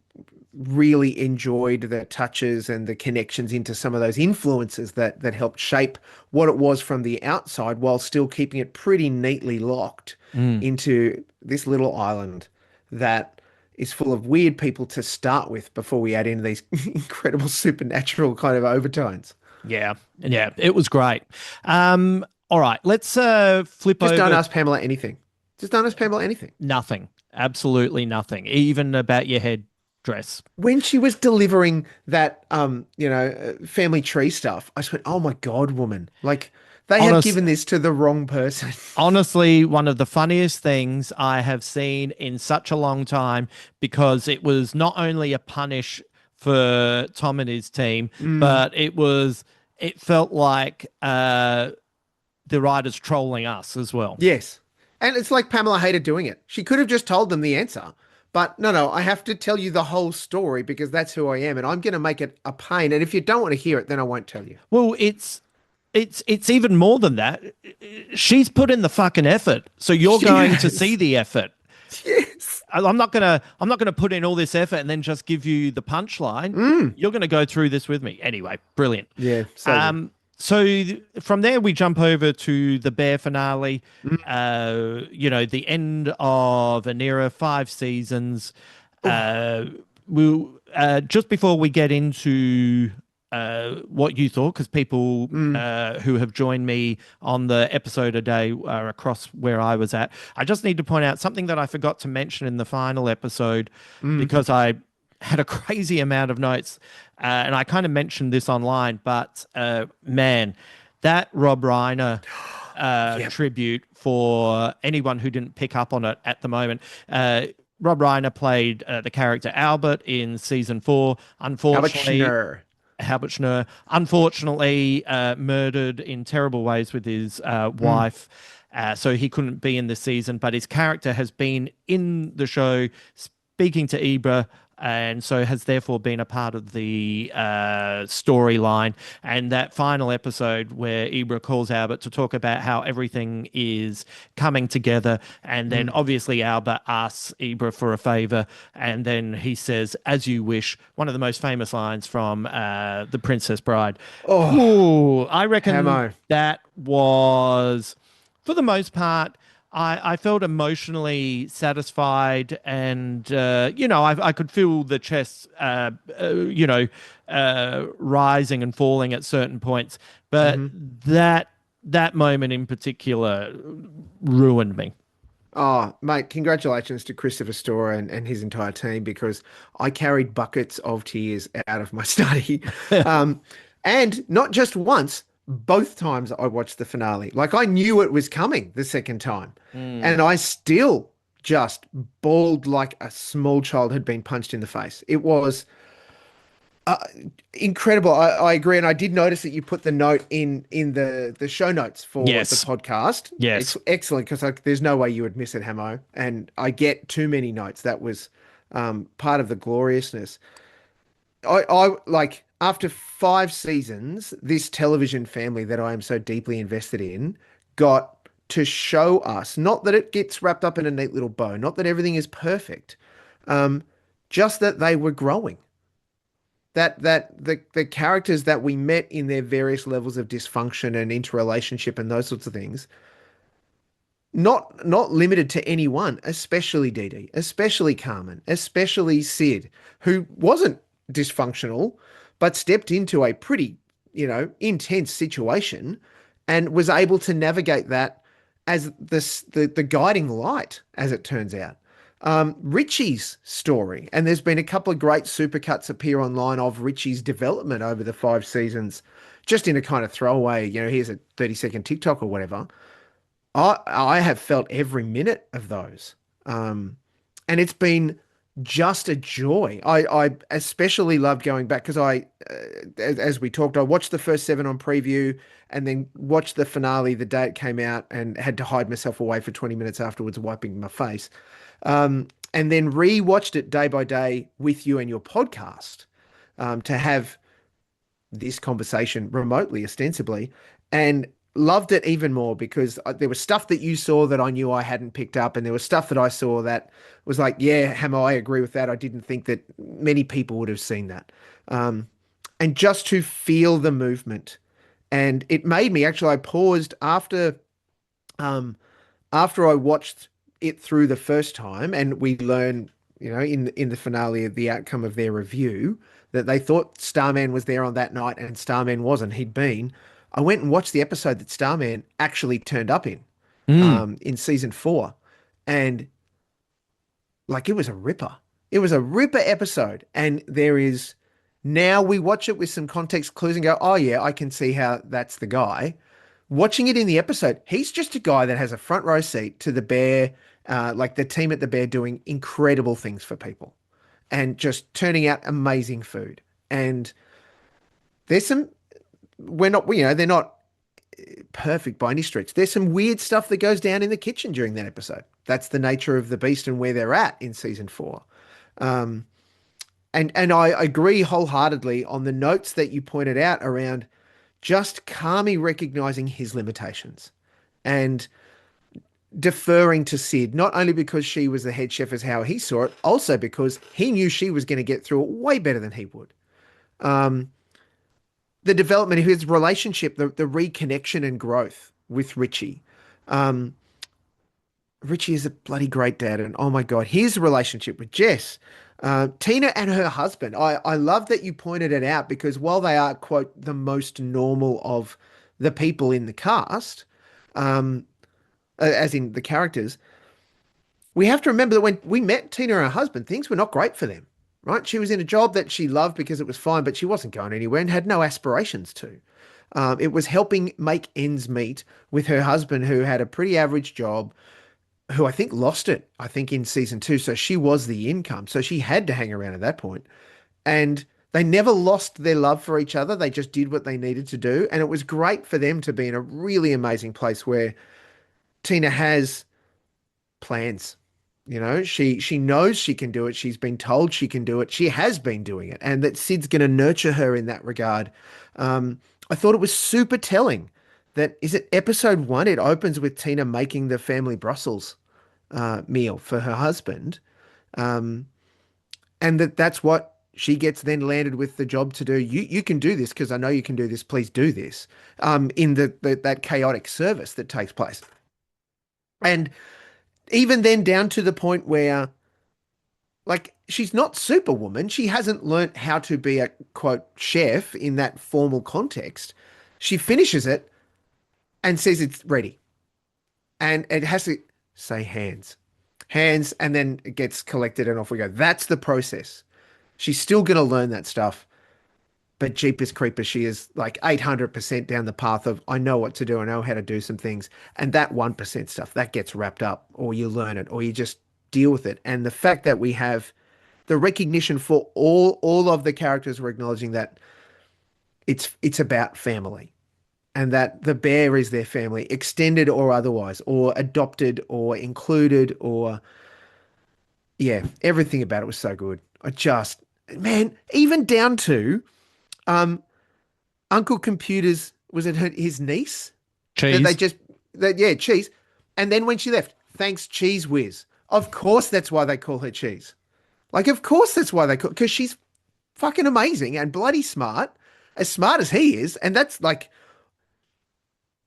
really enjoyed the touches and the connections into some of those influences that helped shape what it was from the outside, while still keeping it pretty neatly locked into this little island that is full of weird people to start with before we add in these incredible supernatural kind of overtones. Yeah. Yeah. It was great. All right. Let's flip Just over. don't ask Pamela anything. Just don't ask Pamela anything. Nothing. Absolutely nothing. Even about your head dress. When she was delivering that, family tree stuff, I just went, "Oh my God, woman! Like, they have given this to the wrong person." Honestly, one of the funniest things I have seen in such a long time, because it was not only a punish for Tom and his team, but it felt like the writers trolling us as well. Yes. And it's like Pamela hated doing it. She could have just told them the answer. But no, I have to tell you the whole story because that's who I am, and I'm going to make it a pain. And if you don't want to hear it, then I won't tell you. Well, it's even more than that. She's put in the fucking effort, so you're going to see the effort. Yes. I'm not gonna put in all this effort and then just give you the punchline. You're gonna go through this with me anyway. Brilliant. Yeah. So from there we jump over to the Bear finale. The end of an era, 5 seasons. We'll just before we get into what you thought, because people who have joined me on the episode a day across where I was at, I just need to point out something that I forgot to mention in the final episode, because I had a crazy amount of notes, and I kind of mentioned this online, but man, that Rob Reiner tribute, for anyone who didn't pick up on it at the moment. Rob Reiner played the character Albert in season 4. Unfortunately, Albert Schnurr, unfortunately murdered in terrible ways with his wife. So he couldn't be in this season, but his character has been in the show speaking to Ibra, and so has therefore been a part of the storyline. And that final episode where Ibra calls Albert to talk about how everything is coming together, and then obviously Albert asks Ibra for a favor, and then he says, "As you wish," one of the most famous lines from The Princess Bride. Ooh, I reckon that was, for the most part, I felt emotionally satisfied, and I could feel the chest rising and falling at certain points, but that moment in particular ruined me. Oh, mate, congratulations to Christopher Storer and his entire team, because I carried buckets of tears out of my study. And not just once, both times I watched the finale. Like, I knew it was coming the second time, and I still just bawled like a small child had been punched in the face. It was incredible. I agree, and I did notice that you put the note in the show notes for the podcast. Yes, it's excellent, because there's no way you would miss it, Hamo. And I get too many notes. That was part of the gloriousness. I like, after 5 seasons, this television family that I am so deeply invested in got to show us, not that it gets wrapped up in a neat little bow, not that everything is perfect, just that they were growing. That the characters that we met in their various levels of dysfunction and interrelationship and those sorts of things, not limited to anyone, especially Dee Dee, especially Carmen, especially Sid, who wasn't dysfunctional, but stepped into a pretty intense situation, and was able to navigate that as the guiding light, as it turns out. Richie's story, and there's been a couple of great supercuts appear online of Richie's development over the 5 seasons, just in a kind of throwaway, here's a 30-second TikTok or whatever. I have felt every minute of those. And it's been just a joy. I especially loved going back because as we talked, I watched the first 7 on preview and then watched the finale the day it came out and had to hide myself away for 20 minutes afterwards, wiping my face. And then re-watched it day by day with you and your podcast, to have this conversation remotely, ostensibly, and loved it even more because there was stuff that you saw that I knew I hadn't picked up, and there was stuff that I saw that was like, yeah, Hammer, I agree with that. I didn't think that many people would have seen that. And just to feel the movement, and it made me actually, I paused after I watched it through the first time, and we learn, in the finale of the outcome of their review, that they thought Starman was there on that night and Starman wasn't. He'd been. I went and watched the episode that Starman actually turned up in season 4, and like it was a ripper. It was a ripper episode, and now we watch it with some context clues and go, oh yeah, I can see how that's the guy. Watching it in the episode, he's just a guy that has a front row seat to the Bear, like the team at the Bear doing incredible things for people and just turning out amazing food. And there's some, they're not perfect by any stretch. There's some weird stuff that goes down in the kitchen during that episode. That's the nature of the beast and where they're at in season 4. And I agree wholeheartedly on the notes that you pointed out around just calmly recognizing his limitations and deferring to Sid, not only because she was the head chef as how he saw it, also because he knew she was going to get through it way better than he would. The development of his relationship, the reconnection and growth with Richie. Richie is a bloody great dad, and oh my God, his relationship with Jess. Tina and her husband. I love that you pointed it out because while they are, quote, the most normal of the people in the cast, as in the characters, we have to remember that when we met Tina and her husband, things were not great for them, right? She was in a job that she loved because it was fine, but she wasn't going anywhere and had no aspirations to. It was helping make ends meet with her husband, who had a pretty average job, who I think lost it, in season 2. So she was the income. So she had to hang around at that point. And they never lost their love for each other. They just did what they needed to do. And it was great for them to be in a really amazing place where Tina has plans. She knows she can do it. She's been told she can do it. She has been doing it. And that Sid's going to nurture her in that regard. I thought it was super telling that, is it episode 1? It opens with Tina making the family Brussels meal for her husband. And that's what she gets then landed with the job to do. You can do this because I know you can do this. Please do this. In that chaotic service that takes place. And even then down to the point where, like, she's not Superwoman. She hasn't learnt how to be a, quote, chef in that formal context. She finishes it and says it's ready. And it has to say hands, and then it gets collected and off we go. That's the process. She's still going to learn that stuff. But Jeepers Creepers, she is like 800% down the path of, I know what to do. I know how to do some things. And that 1% stuff, that gets wrapped up, or you learn it, or you just deal with it. And the fact that we have the recognition for all of the characters, we're acknowledging that it's about family. And that the Bear is their family, extended or otherwise, or adopted or included, or yeah, everything about it was so good. Man, even down to Uncle Computers, was it his niece? Cheese. Cheese. And then when she left, thanks Cheese Whiz. Of course that's why they call her Cheese. Like, of course that's why because she's fucking amazing and bloody smart, as smart as he is. And that's like,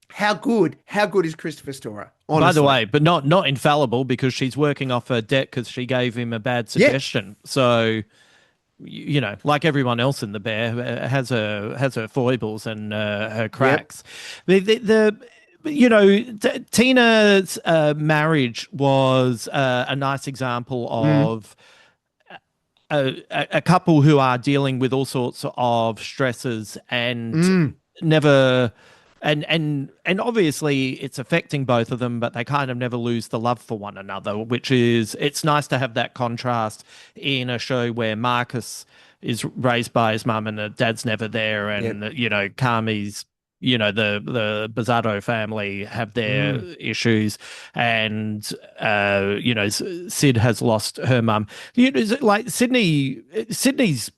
how good is Christopher Storer? Honestly. By the way, but not infallible, because she's working off her debt because she gave him a bad suggestion. Yeah. So like everyone else in the Bear, has her foibles and her Yep. cracks. Tina's marriage was a nice example Mm, of a couple who are dealing with all sorts of stresses and mm, never and obviously it's affecting both of them, but they kind of never lose the love for one another, which is it's nice to have that contrast in a show where Marcus is raised by his mum and the dad's never there, yep. and Carmi's, the Bizzardo family have their Mm, issues, and Sid has lost her mum. Like Sydney's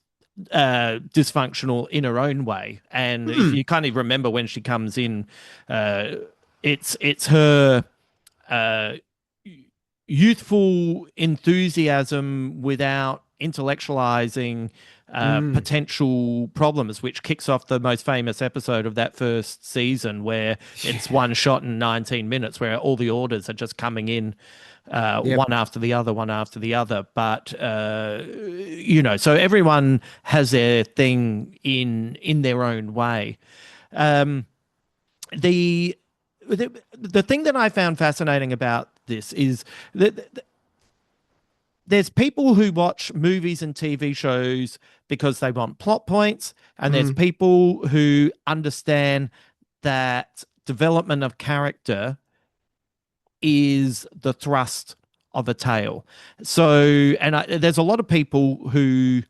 dysfunctional in her own way. And if mm, you kind of remember when she comes in, uh, it's her uh, youthful enthusiasm without intellectualizing mm. potential problems, which kicks off the most famous episode of that first season, where it's Yeah. one shot in 19 minutes, where all the orders are just coming in Yep. one after the other, one after the other. But so everyone has their thing in their own way. Um, the, the thing that I found fascinating about this is that there's people who watch movies and TV shows because they want plot points, and there's Mm, people who understand that development of character is the thrust of a tale. So, there's a lot of people who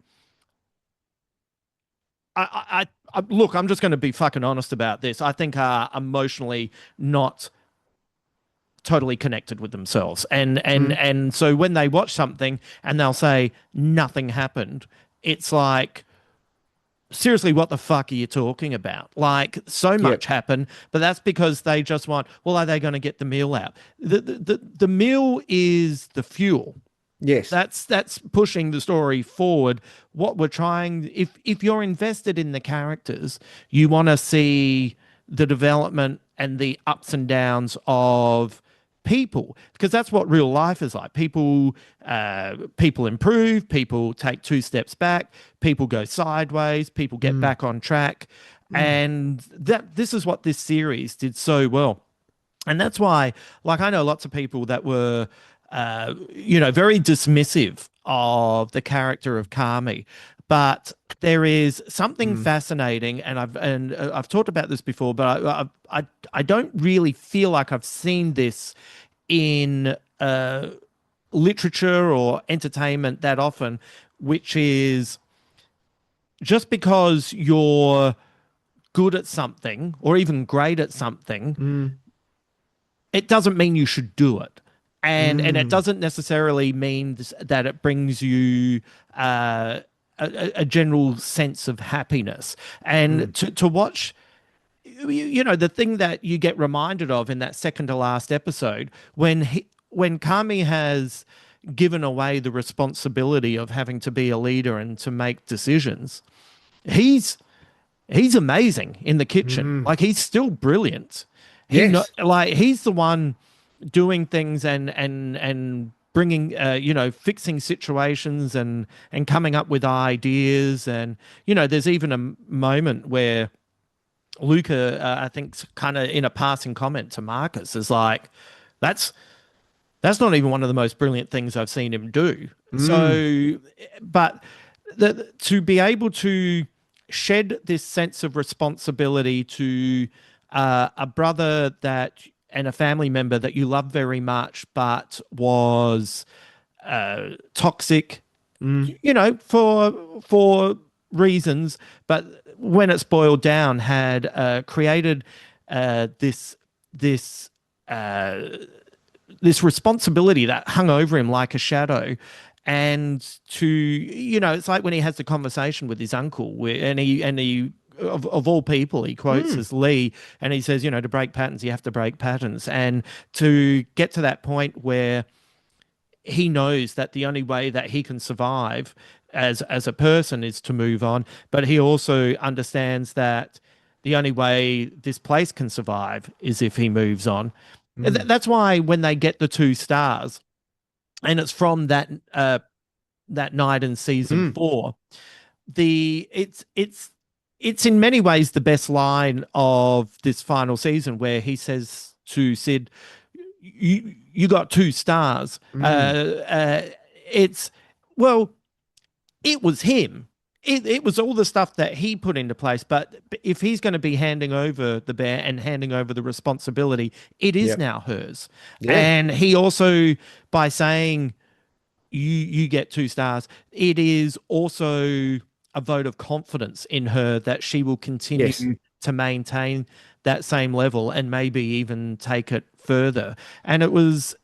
look. I'm just going to be fucking honest about this. I think are emotionally not totally connected with themselves, mm, and so when they watch something and they'll say nothing happened, it's like, seriously, what the fuck are you talking about? Like, so yep. much happened, but that's because they just want, well, are they going to get the meal out? The meal is the fuel. Yes. That's pushing the story forward. What we're trying, if you're invested in the characters, you want to see the development and the ups and downs of people, because that's what real life is like. People improve, people take two steps back, people go sideways, people get Mm, back on track, mm, and that this is what this series did so well. And that's why, like, I know lots of people that were, very dismissive of the character of Kami, but there is something mm, fascinating, and I've talked about this before, but I don't really feel like I've seen this in literature or entertainment that often, which is just because you're good at something or even great at something, mm, it doesn't mean you should do it. And it mm, doesn't necessarily mean that it brings you a general sense of happiness. And mm, to watch, the thing that you get reminded of in that second to last episode, when Kami has given away the responsibility of having to be a leader and to make decisions, he's he's amazing in the kitchen. mm. Like, he's still brilliant. Yes. Like, he's the one doing things and bringing fixing situations and coming up with ideas. And there's even a moment where Luca, I think, kind of in a passing comment to Marcus, is like, that's that's not even one of the most brilliant things I've seen him do. Mm, So, but to be able to shed this sense of responsibility to a brother that and a family member that you love very much, but was toxic, mm, for reasons, but when it's boiled down, had created this uh, this responsibility that hung over him like a shadow. And it's like when he has the conversation with his uncle, and he of all people, he quotes mm, as Lee, and he says, to break patterns, you have to break patterns. And to get to that point where he knows that the only way that he can survive as a person is to move on, but he also understands that the only way this place can survive is if he moves on. mm, That's why when they get the 2 stars, and it's from that that night in season Mm. 4. It's in many ways the best line of this final season, where he says to Sid, you got 2 stars. Mm. It's well, it was him. It was all the stuff that he put into place. But if he's going to be handing over the bear and handing over the responsibility, it is Yep. now hers. Yeah. And he also, by saying you get 2 stars, it is also a vote of confidence in her that she will Yes. continue to maintain that same level and maybe even take it further. And it was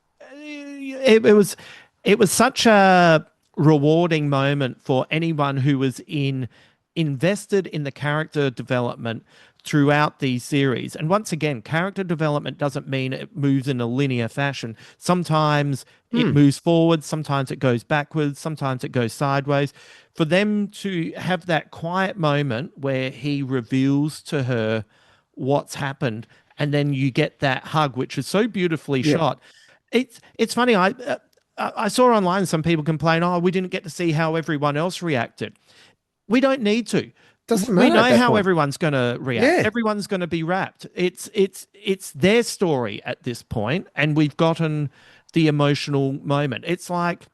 such a rewarding moment for anyone who was invested in the character development throughout the series. And once again, character development doesn't mean it moves in a linear fashion. Sometimes it Hmm. moves forward, sometimes it goes backwards, sometimes it goes sideways. For them to have that quiet moment where he reveals to her what's happened, and then you get that hug, which is so beautifully Yep. shot. It's funny. I saw online some people complain, "Oh, we didn't get to see how everyone else reacted." We don't need to. Doesn't We matter at know that how point. everyone's going to react. Yeah. Everyone's going to be wrapped. It's their story at this point, and we've gotten the emotional moment. It's like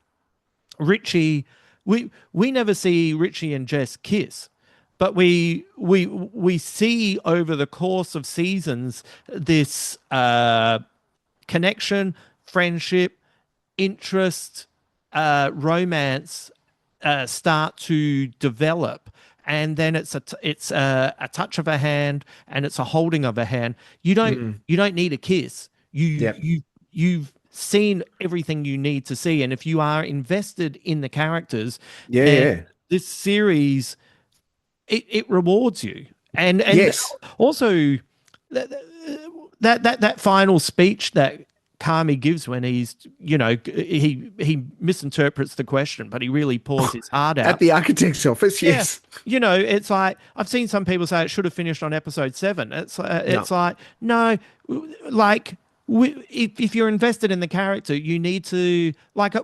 Richie. We never see Richie and Jess kiss, but we see over the course of seasons this connection, friendship, interest, romance start to develop, and then it's a touch of a hand and it's a holding of a hand. You don't Mm. you don't need a kiss. Yep. You've seen everything you need to see, and if you are invested in the characters, Yeah. then Yeah. this series it rewards you. And Yes. also that that final speech that Kami gives when he's, he misinterprets the question, but he really pours his heart At out. the architect's office. Yeah. Yes. It's like I've seen some people say it should have finished on episode 7. No. It's like, no, like if you're invested in the character, you need to, like,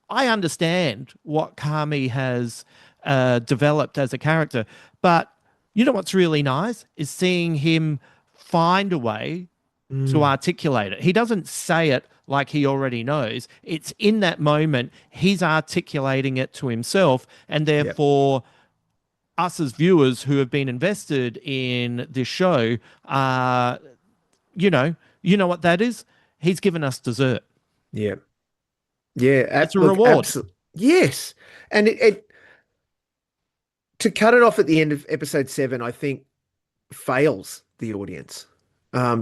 I understand what Kami has developed as a character, but you know what's really nice is seeing him find a way to Mm. articulate it. He doesn't say it like he already knows. It's in that moment he's articulating it to himself, and Yep. therefore us as viewers who have been invested in this show, uh, you know what that is? He's given us dessert. Yep. Yeah. It's a Look, reward. absolutely. Yes. And it to cut it off at the end of episode 7, I think fails the audience,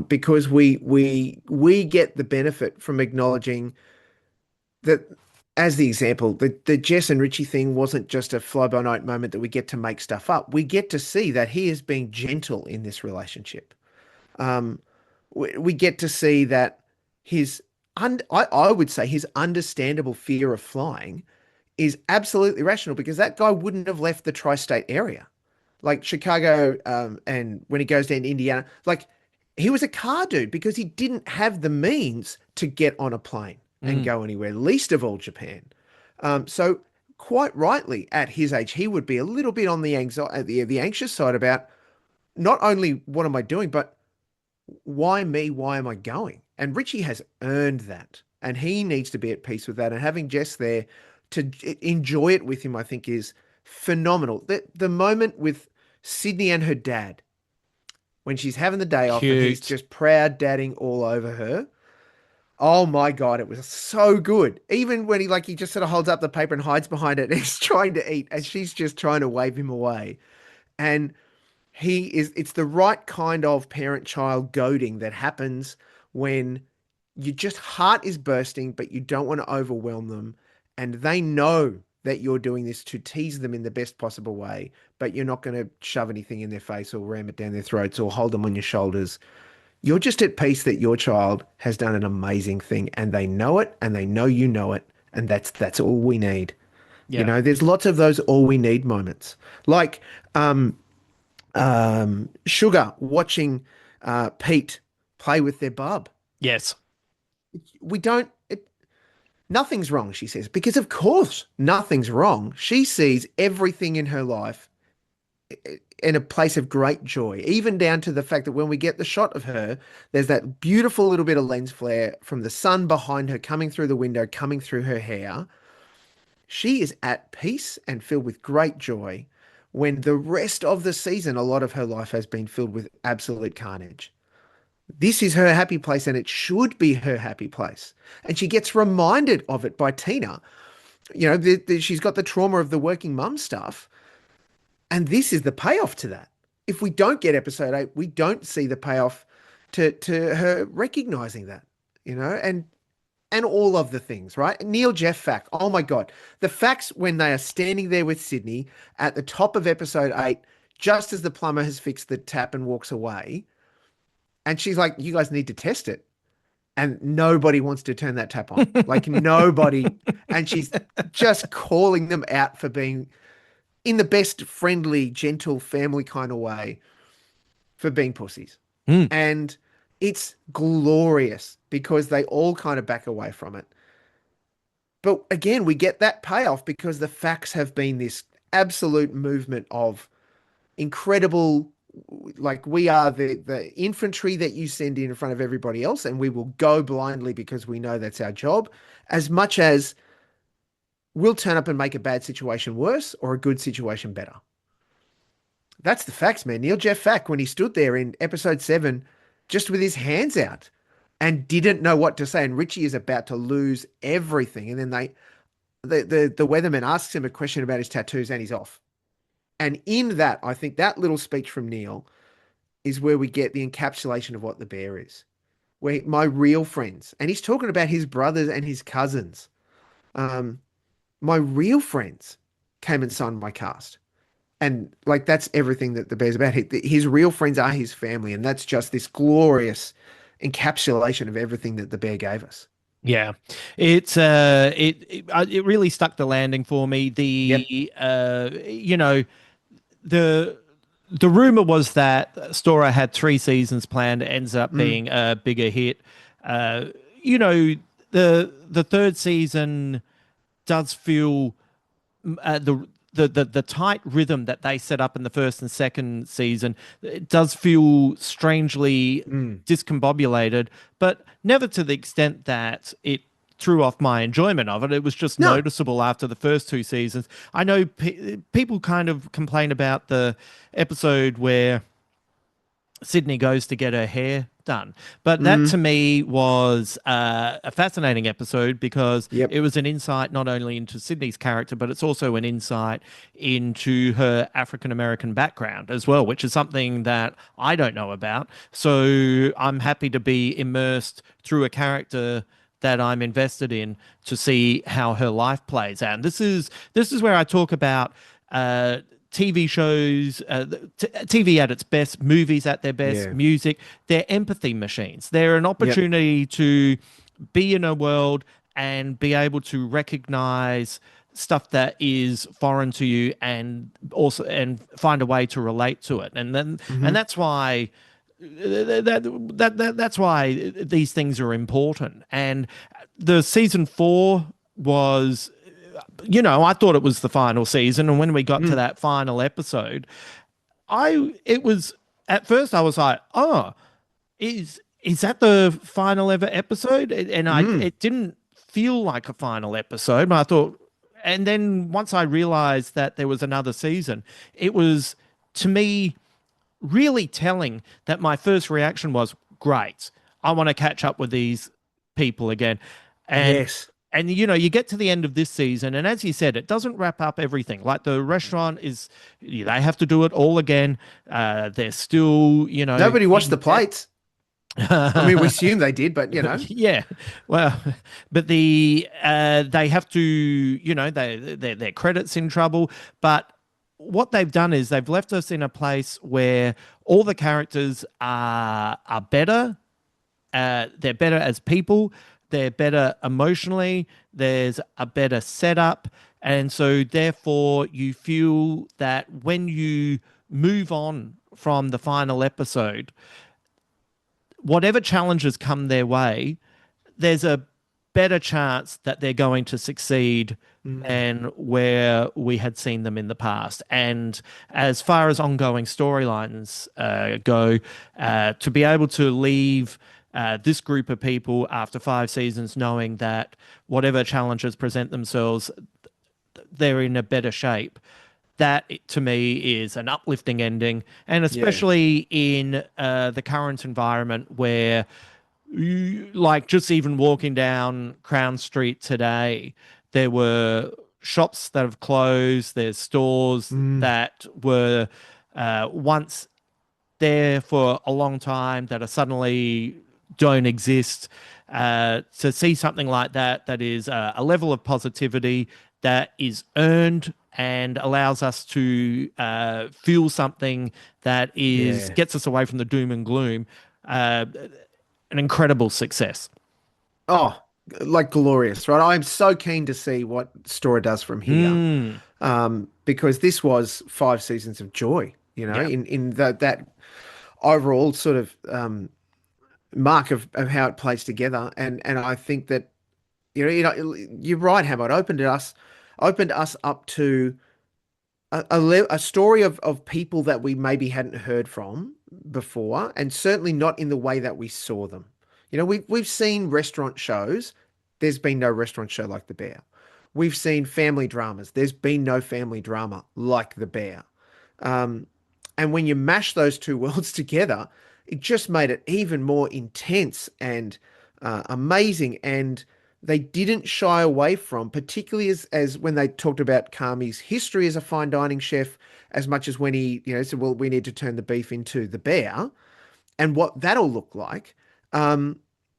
because we get the benefit from acknowledging that, as the example, the Jess and Richie thing wasn't just a fly by night moment that we get to make stuff up. We get to see that he is being gentle in this relationship. Um, we get to see that I would say his understandable fear of flying is absolutely rational, because that guy wouldn't have left the tri-state area. Like Chicago, and when he goes down to Indiana, like, he was a car dude because he didn't have the means to get on a plane and Mm. go anywhere, least of all Japan. So quite rightly, at his age, he would be a little bit on the anxiety, the anxious side about not only what am I doing, but why me? Why am I going? And Richie has earned that, and he needs to be at peace with that. And having Jess there to enjoy it with him, I think, is phenomenal. The moment with Sydney and her dad, when she's having the day off and he's Cute. just proud dadding all over her. Oh my God, it was so good. Even when he just sort of holds up the paper and hides behind it and he's trying to eat and she's just trying to wave him away. And it's the right kind of parent-child goading that happens when your just heart is bursting, but you don't want to overwhelm them. And they know that you're doing this to tease them in the best possible way, but you're not going to shove anything in their face or ram it down their throats or hold them on your shoulders. You're just at peace that your child has done an amazing thing, and they know it, and they know you know it, and that's all we need. Yeah. There's lots of those all we need moments. Like Sugar watching Pete play with their bub. Yes. We don't it, Nothing's wrong, she says, because of course nothing's wrong. She sees everything in her life in a place of great joy, even down to the fact that when we get the shot of her, there's that beautiful little bit of lens flare from the sun behind her coming through the window, coming through her hair. She is at peace and filled with great joy when the rest of the season, a lot of her life has been filled with absolute carnage. This is her happy place and it should be her happy place. And she gets reminded of it by Tina. You know, she's got the trauma of the working mum stuff. And this is the payoff to that. If we don't get episode 8, we don't see the payoff to her recognizing that, you know, and all of the things, right? Neil Jeff fact. Oh my God. The facts when they are standing there with Sydney at the top of episode 8, just as the plumber has fixed the tap and walks away. And she's like, you guys need to test it. And nobody wants to turn that tap on. Like nobody. And she's just calling them out for being in the best friendly, gentle, family kind of way for being pussies. Mm. And it's glorious because they all kind of back away from it. But again, we get that payoff because the facts have been this absolute movement of incredible, like we are the infantry that you send in front of everybody else, and we will go blindly because we know that's our job, as much as we'll turn up and make a bad situation worse or a good situation better. That's the facts, man. Neil Jeff Fack, when he stood there in episode 7, just with his hands out and didn't know what to say, and Richie is about to lose everything. And then the weatherman asks him a question about his tattoos and he's off. And in that, I think that little speech from Neil is where we get the encapsulation of what the bear is. Where my real friends, and he's talking about his brothers and his cousins. My real friends came and signed my cast. And like, that's everything that the bear's about. His real friends are his family. And that's just this glorious encapsulation of everything that the bear gave us. Yeah, it really stuck the landing for me. You know, the rumor was that Stora had 3 seasons planned. It ends up being a bigger hit. You know, the third season does feel the tight rhythm that they set up in the first and second season, it does feel strangely discombobulated, but never to the extent that it threw off my enjoyment of it. It was just noticeable after the first 2 seasons. I know people kind of complain about the episode where Sydney goes to get her hair done, but that to me was a fascinating episode because it was an insight not only into Sydney's character, but it's also an insight into her African-American background as well, which is something that I don't know about. So I'm happy to be immersed through a character that I'm invested in to see how her life plays out. And this is where I talk about TV shows, TV at its best, movies at their best, music. They're empathy machines. They're an opportunity to be in a world and be able to recognize stuff that is foreign to you and find a way to relate to it. And then and that's why that's why these things are important. And the season 4 was, you know, I thought it was the final season, and when we got to that final episode, it was at first I was like, oh, is that the final ever episode? And it didn't feel like a final episode, but I thought, and then once I realized that there was another season, it was, to me, really telling that my first reaction was, great, I want to catch up with these people again. And And, you know, you get to the end of this season, and as you said, it doesn't wrap up everything. Like the restaurant they have to do it all again. They're still, you know. Nobody washed the plates. I mean, we assume they did, but, you know. Yeah. Well, but they have to, you know, their credit's in trouble. But what they've done is they've left us in a place where all the characters are better. They're better as people. They're better emotionally. There's a better setup. And so therefore you feel that when you move on from the final episode, whatever challenges come their way, there's a better chance that they're going to succeed than where we had seen them in the past. And as far as ongoing storylines go, to be able to leave this group of people after 5 seasons knowing that whatever challenges present themselves, they're in a better shape. That to me is an uplifting ending, and especially in the current environment where, like, just even walking down Crown Street today, there were shops that have closed. There's stores that were once there for a long time that are suddenly don't exist. To see something like that, that is a level of positivity that is earned and allows us to feel something that is gets us away from the doom and gloom. An incredible success. Oh, like glorious, right? I'm so keen to see what Stora does from here, because this was 5 seasons of joy, Yeah. in that overall sort of mark of how it plays together, and I think that you're right, Hammer. It opened us up to a story of people that we maybe hadn't heard from before, and certainly not in the way that we saw them. We've seen restaurant shows. There's been no restaurant show like The Bear. We've seen family dramas. There's been no family drama like The Bear. And when you mash those two worlds together, it just made it even more intense and amazing. And they didn't shy away from, particularly as when they talked about Kami's history as a fine dining chef, as much as when he, said, well, we need to turn the beef into The Bear and what that'll look like.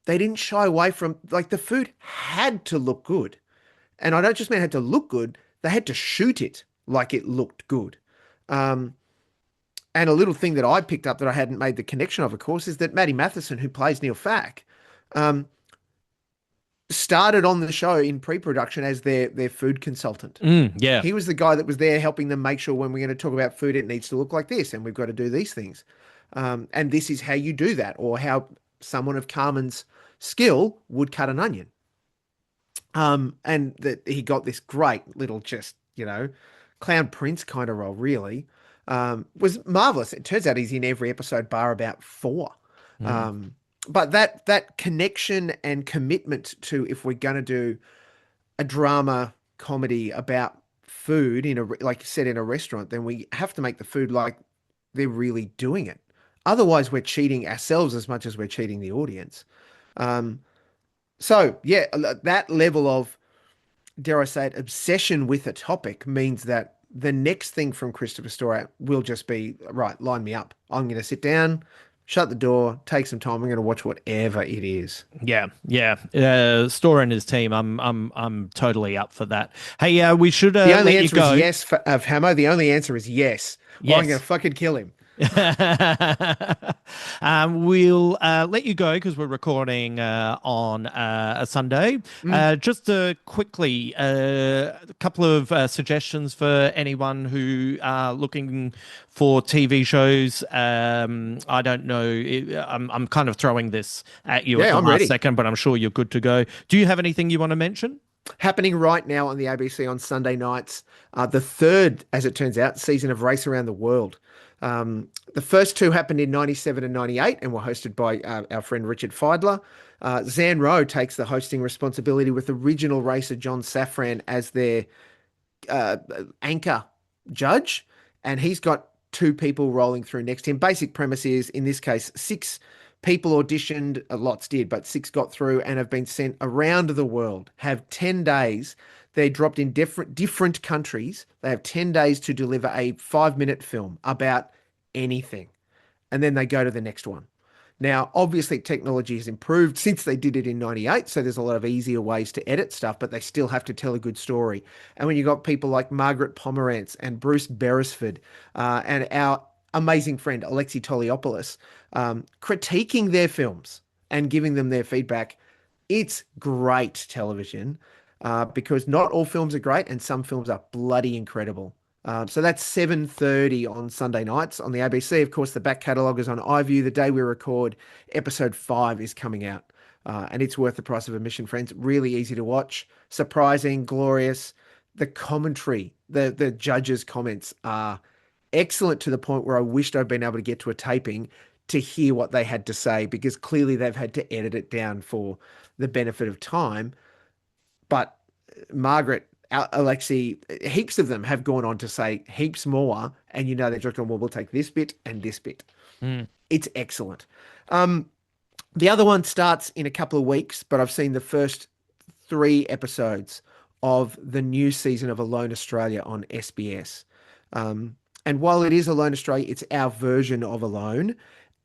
They didn't shy away from, like, the food had to look good. And I don't just mean it had to look good, they had to shoot it like it looked good. And a little thing that I picked up that I hadn't made the connection of course, is that Maddie Matheson, who plays Neil Fack, started on the show in pre-production as their food consultant. Yeah. He was the guy that was there helping them make sure when we're going to talk about food, it needs to look like this, and we've got to do these things. And this is how you do that, or how someone of Carmen's skill would cut an onion. And that he got this great little clown prince kind of role, really. Was marvelous. It turns out he's in every episode bar about 4. But that connection and commitment to, if we're going to do a drama comedy about food like you said, in a restaurant, then we have to make the food like they're really doing it. Otherwise, we're cheating ourselves as much as we're cheating the audience. So yeah, that level of, dare I say it, obsession with a topic means that the next thing from Christopher Stora will just be, right, line me up. I'm going to sit down, shut the door, take some time. I'm going to watch whatever it is. Yeah. Stora and his team. I'm totally up for that. Hey, we should the only let answer you go. is yes of Hamo. The only answer is yes. Yes. I'm going to fucking kill him. We'll let you go because we're recording on a Sunday. Just quickly, a couple of suggestions for anyone who are looking for TV shows. I don't know. I'm kind of throwing this at you at the last second, but I'm sure you're good to go. Do you have anything you want to mention? Happening right now on the ABC on Sunday nights, the third, as it turns out, season of Race Around the World. The first 2 happened in 97 and 98 and were hosted by our friend Richard Feidler. Zan Rowe takes the hosting responsibility with original racer John Safran as their anchor judge, and he's got 2 people rolling through next to him. Basic premise is, in this case, 6 people auditioned, lots did, but 6 got through and have been sent around the world, have 10 days. They're dropped in different countries. They have 10 days to deliver a 5-minute film about anything. And then they go to the next one. Now, obviously, technology has improved since they did it in 98, so there's a lot of easier ways to edit stuff, but they still have to tell a good story. And when you've got people like Margaret Pomerantz and Bruce Beresford and our amazing friend Alexi Toliopoulos critiquing their films and giving them their feedback, it's great television. Because not all films are great and some films are bloody incredible. So that's 7:30 on Sunday nights on the ABC. Of course, the back catalogue is on iView. The day we record, episode 5 is coming out. and it's worth the price of admission, friends. Really easy to watch, surprising, glorious. The commentary, the judges' comments are excellent to the point where I wished I'd been able to get to a taping to hear what they had to say, because clearly they've had to edit it down for the benefit of time. But Margaret, Alexei, heaps of them have gone on to say heaps more, and they've just gone, well, we'll take this bit and this bit. It's excellent. The other one starts in a couple of weeks, but I've seen the first 3 episodes of the new season of Alone Australia on SBS. And while it is Alone Australia, it's our version of Alone.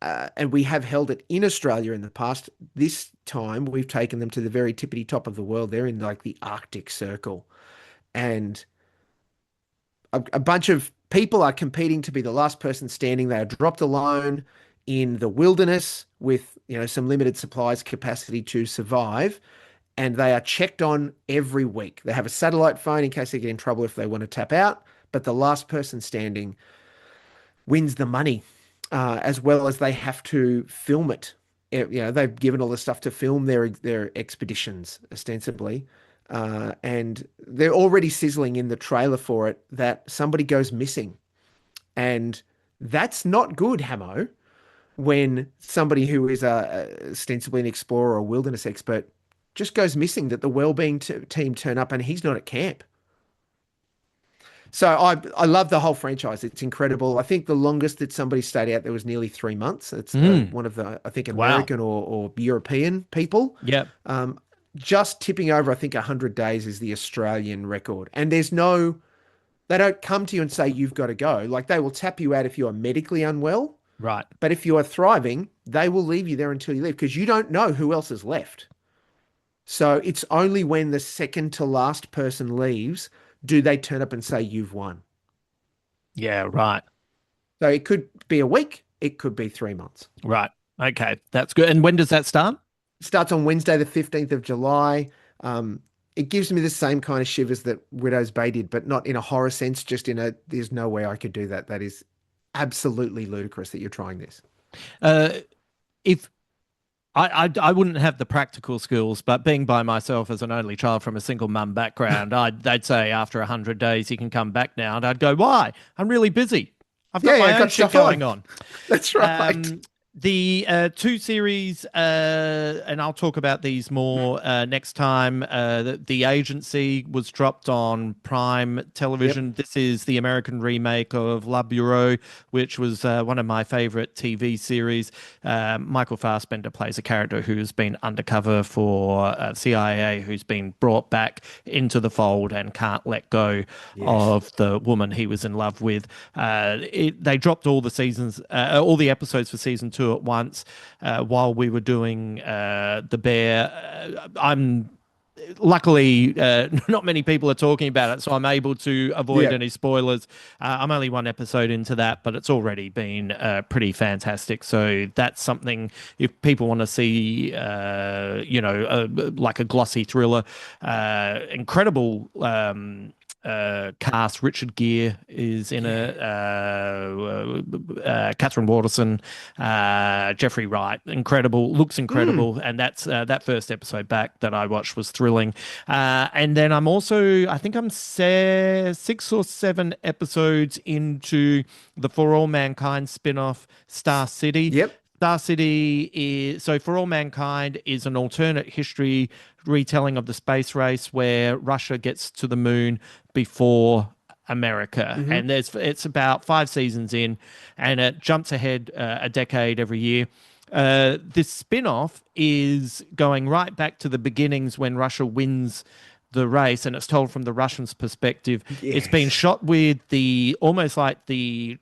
And we have held it in Australia in the past. This time we've taken them to the very tippity top of the world. They're in like the Arctic Circle. And a bunch of people are competing to be the last person standing. They are dropped alone in the wilderness with, some limited supplies capacity to survive. And they are checked on every week. They have a satellite phone in case they get in trouble if they want to tap out. But the last person standing wins the money, as well as they have to film it. They've given all the stuff to film their expeditions, ostensibly. And they're already sizzling in the trailer for it that somebody goes missing. And that's not good, Hamo, when somebody who is ostensibly an explorer or a wilderness expert just goes missing, that the wellbeing team turn up and he's not at camp. So I love the whole franchise. It's incredible. I think the longest that somebody stayed out there was nearly 3 months. It's one of the, I think, American or European people. Yep. Just tipping over, I think, 100 days is the Australian record. And they don't come to you and say, you've got to go. Like, they will tap you out if you are medically unwell. Right. But if you are thriving, they will leave you there until you leave, because you don't know who else is left. So it's only when the second to last person leaves do they turn up and say, you've won. Yeah, right. So it could be a week. It could be 3 months. Right. Okay. That's good. And when does that start? It starts on Wednesday, the 15th of July. It gives me the same kind of shivers that Widow's Bay did, but not in a horror sense, just there's no way I could do that. That is absolutely ludicrous that you're trying this. If I wouldn't have the practical skills, but being by myself as an only child from a single mum background, they'd say after 100 days you can come back now, and I'd go, why? I'm really busy. I've got my own shit going on. That's right. The 2 series, and I'll talk about these more next time. The Agency was dropped on Prime Television. Yep. This is the American remake of La Bureau, which was one of my favorite TV series. Michael Fassbender plays a character who's been undercover for CIA, who's been brought back into the fold and can't let go of the woman he was in love with. They dropped all the episodes for season 2 at once while we were doing The Bear. I'm luckily not many people are talking about it, so I'm able to avoid any spoilers. I'm only 1 episode into that, but it's already been pretty fantastic. So that's something, if people want to see like a glossy thriller, incredible cast. Richard Gere is in it, Catherine Waterston, Jeffrey Wright, looks incredible. And that's that first episode back that I watched was thrilling. And then I'm also, I think I'm 6 or 7 episodes into the For All Mankind spin-off Star City. Yep. Star City is, so For All Mankind is an alternate history retelling of the space race where Russia gets to the moon before America. Mm-hmm. And it's about 5 seasons in, and it jumps ahead a decade every year. This spin-off is going right back to the beginnings when Russia wins the race, and it's told from the Russians' perspective. Yes. It's been shot with almost like the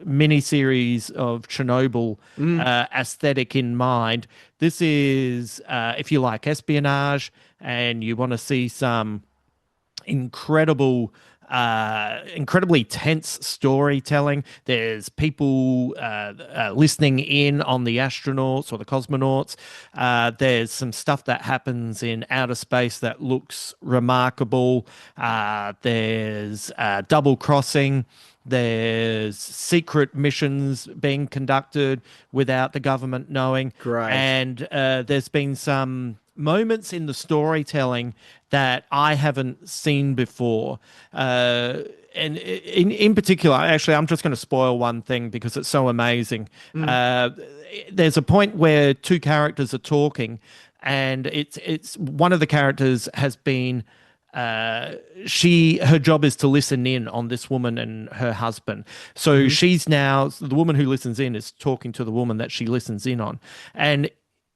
mini-series of Chernobyl aesthetic in mind. This is, if you like espionage and you want to see some incredibly tense storytelling. There's people listening in on the astronauts or the cosmonauts. There's some stuff that happens in outer space that looks remarkable. There's double crossing. There's secret missions being conducted without the government knowing. Great. And there's been some moments in the storytelling that I haven't seen before. And in particular, actually, I'm just going to spoil one thing because it's so amazing. There's a point where two characters are talking, and it's one of the characters has been her job is to listen in on this woman and her husband. So she's now the woman who listens in is talking to the woman that she listens in on, and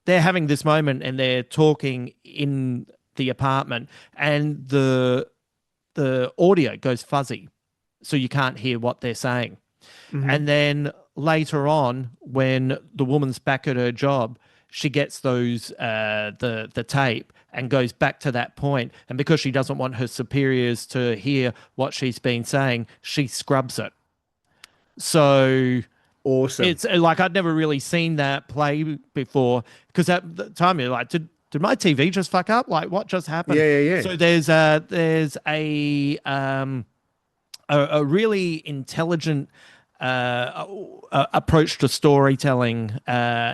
they're having this moment and they're talking in the apartment, and the audio goes fuzzy, so you can't hear what they're saying. And then later on, when the woman's back at her job, she gets those the tape and goes back to that point. And because she doesn't want her superiors to hear what she's been saying, she scrubs it. So Awesome. it's like I'd never really seen that play before, because at the time you're like, did my TV just fuck up? Like, what just happened? Yeah. So there's a really intelligent approach to storytelling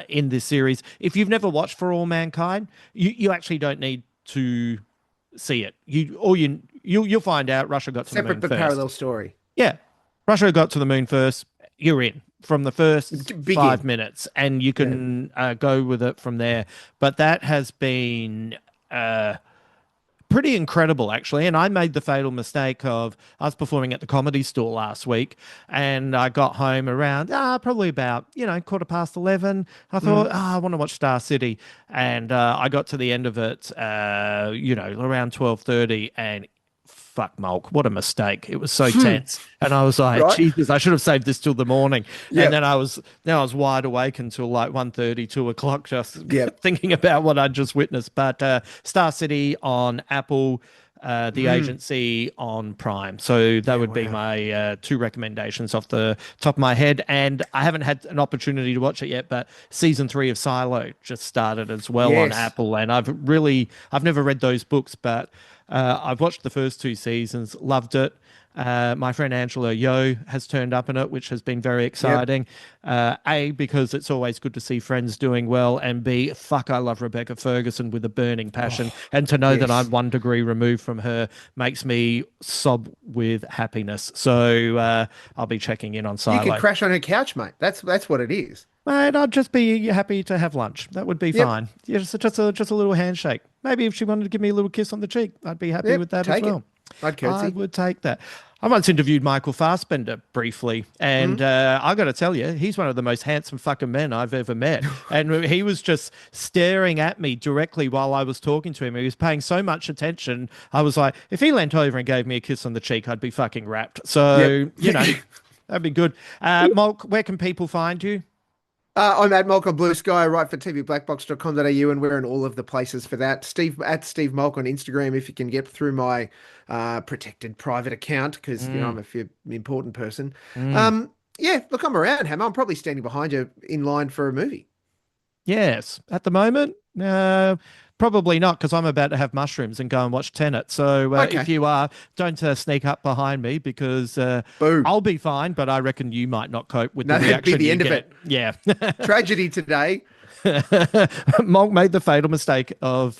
in this series. If you've never watched For All Mankind, you actually don't need to see it. You'll find out Russia got to the moon Separate but first. parallel story. Yeah, Russia got to the moon first. You're in from the first Big 5 in. minutes, and you can go with it from there. But that has been pretty incredible, actually. And I made the fatal mistake of, I was performing at the Comedy Store last week, and I got home around probably about 11:15. I thought, I want to watch Star City, and I got to the end of it, around 12:30, and fuck, Mulk, what a mistake. It was so tense. And I was like, Right. Jesus, I should have saved this till the morning. Yep. And then I was wide awake until like 1:30, 2 o'clock, just Yep. thinking about what I'd just witnessed. But Star City on Apple, The Agency on Prime. So that would be my two recommendations off the top of my head. And I haven't had an opportunity to watch it yet, but season 3 of Silo just started as well on Yes. Apple. And I've never read those books, but I've watched the first 2 seasons, loved it. My friend Angela Yo has turned up in it, which has been very exciting. A, because it's always good to see friends doing well, and B, fuck, I love Rebecca Ferguson with a burning passion. And to know that I'm 1 degree removed from her makes me sob with happiness. So I'll be checking in on Silo. You can crash on her couch, mate. That's what it is. Mate, I'd just be happy to have lunch. That would be fine. Yeah, just a little handshake. Maybe if she wanted to give me a little kiss on the cheek, I'd be happy with that as take it. well. I'd curtsy. I would take that. I once interviewed Michael Fassbender briefly, and I got to tell you, he's one of the most handsome fucking men I've ever met. And he was just staring at me directly while I was talking to him. He was paying so much attention. I was like, if he leant over and gave me a kiss on the cheek, I'd be fucking wrapped. So, that'd be good. Mulk, where can people find you? I'm at Mulk on Blue Sky, right for tvblackbox.com.au, and we're in all of the places for that. Steve Mulk on Instagram, if you can get through my protected private account, because I'm an important person. Look, I'm around, Hammer. I'm probably standing behind you in line for a movie. Yes. At the moment, probably not, because I'm about to have mushrooms and go and watch Tenet. So if you are, don't sneak up behind me, because I'll be fine, but I reckon you might not cope with the that'd reaction. be the end of it. Yeah. Tragedy today. Monk made the fatal mistake of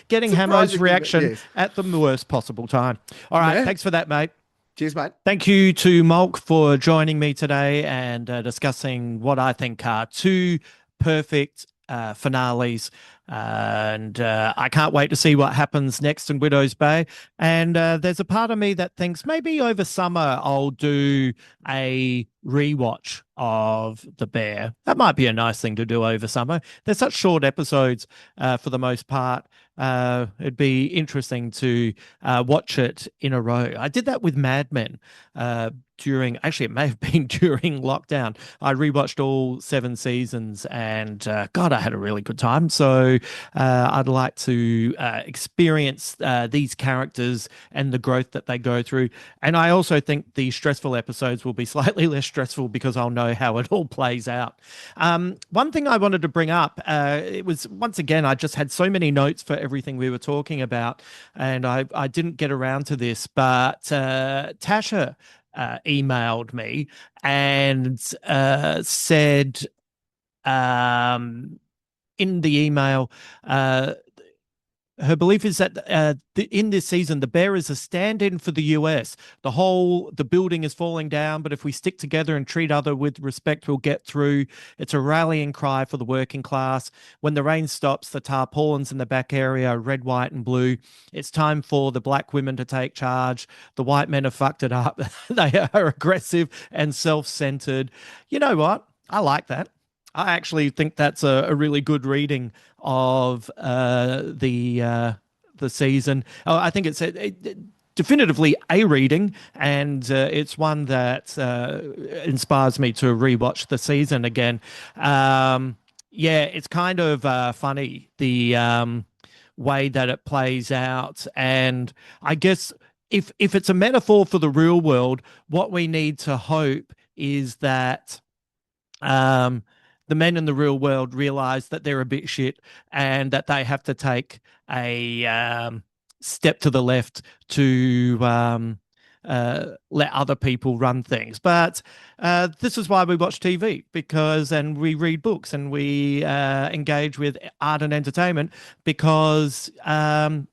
getting Hammo's reaction at the worst possible time. All right. Thanks for that, mate. Cheers, mate. Thank you to Mulk for joining me today and discussing what I think are 2 perfect finales. And I can't wait to see what happens next in Widow's Bay. And there's a part of me that thinks maybe over summer I'll do a rewatch of The Bear. That might be a nice thing to do over summer. They're such short episodes for the most part. It'd be interesting to watch it in a row. I did that with Mad Men it may have been during lockdown. I rewatched all 7 seasons, and God, I had a really good time. So I'd like to experience these characters and the growth that they go through. And I also think the stressful episodes will be slightly less stressful because I'll know how it all plays out. One thing I wanted to bring up, it was, once again, I just had so many notes for everything we were talking about, and I didn't get around to this, but Tasha emailed me and said in the email, her belief is that in this season, the Bear is a stand-in for the US. The building is falling down, but if we stick together and treat other with respect, we'll get through. It's a rallying cry for the working class. When the rain stops, the tarpaulins in the back area are red, white, and blue. It's time for the black women to take charge. The white men have fucked it up. They are aggressive and self-centered. You know what? I like that. I actually think that's a really good reading of the season. I think it's definitively a reading, and it's one that inspires me to rewatch the season again. Yeah, it's kind of funny the way that it plays out, and I guess if it's a metaphor for the real world, what we need to hope is that the men in the real world realize that they're a bit shit and that they have to take a step to the left to let other people run things. But this is why we watch TV, and we read books and we engage with art and entertainment because, we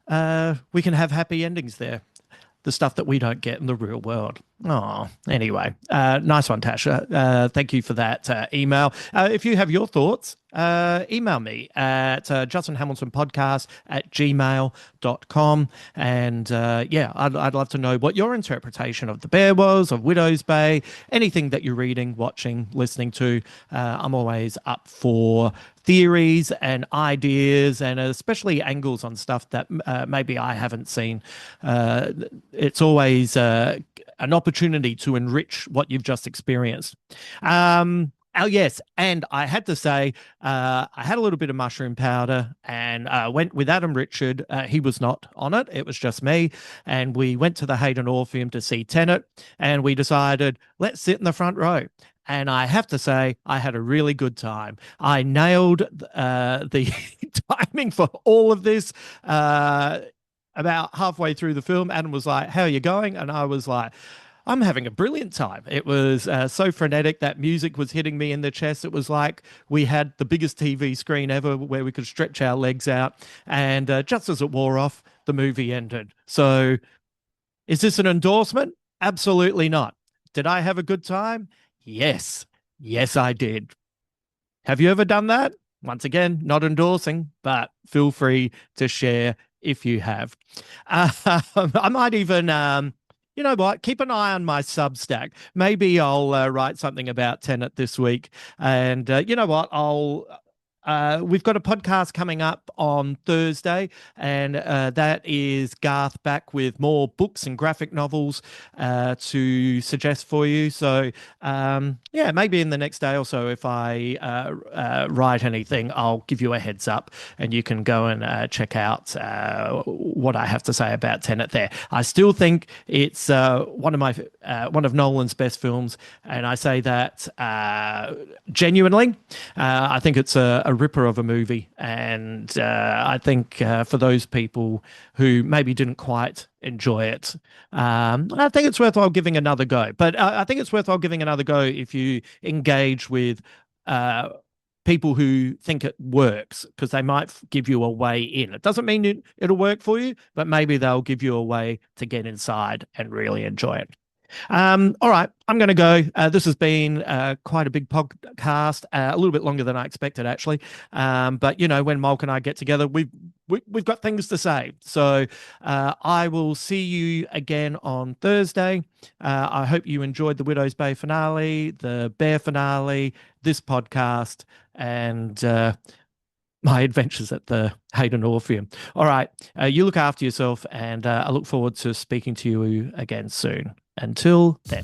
can have happy endings there. The stuff that we don't get in the real world. Oh, anyway, nice one, Tasha. Thank you for that email. If you have your thoughts, email me at justinhamiltonpodcast@gmail.com. And I'd love to know what your interpretation of The Bear was, of Widow's Bay, anything that you're reading, watching, listening to. I'm always up for theories and ideas, and especially angles on stuff that maybe I haven't seen. It's always an opportunity to enrich what you've just experienced. Oh, yes. And I had to say, I had a little bit of mushroom powder and went with Adam Richard. He was not on it. It was just me. And we went to the Hayden Orpheum to see Tenet, and we decided, let's sit in the front row. And I have to say, I had a really good time. I nailed the timing for all of this. About halfway through the film, Adam was like, how are you going? And I was like, I'm having a brilliant time. It was so frenetic. That music was hitting me in the chest. It was like we had the biggest TV screen ever where we could stretch our legs out. And just as it wore off, the movie ended. So is this an endorsement? Absolutely not. Did I have a good time? Yes. Yes, I did. Have you ever done that? Once again, not endorsing, but feel free to share if you have. I might even, you know what, keep an eye on my Substack. Maybe I'll write something about Tenet this week. And you know what, we've got a podcast coming up on Thursday, and that is Garth back with more books and graphic novels to suggest for you. So, maybe in the next day or so, if I write anything, I'll give you a heads up, and you can go and check out what I have to say about Tenet there. I still think it's one of Nolan's best films, and I say that genuinely. I think it's a ripper of a movie, and I think for those people who maybe didn't quite enjoy it, I think it's worthwhile giving another go. But I think it's worthwhile giving another go if you engage with people who think it works, because they might give you a way in. It doesn't mean it'll work for you, but maybe they'll give you a way to get inside and really enjoy it. All right, I'm going to go. This has been quite a big podcast, a little bit longer than I expected, actually. But you know, when Malk and I get together, we've got things to say. So I will see you again on Thursday. I hope you enjoyed the Widow's Bay finale, the Bear finale, this podcast, and my adventures at the Hayden Orpheum. All right, you look after yourself, and I look forward to speaking to you again soon. Until then.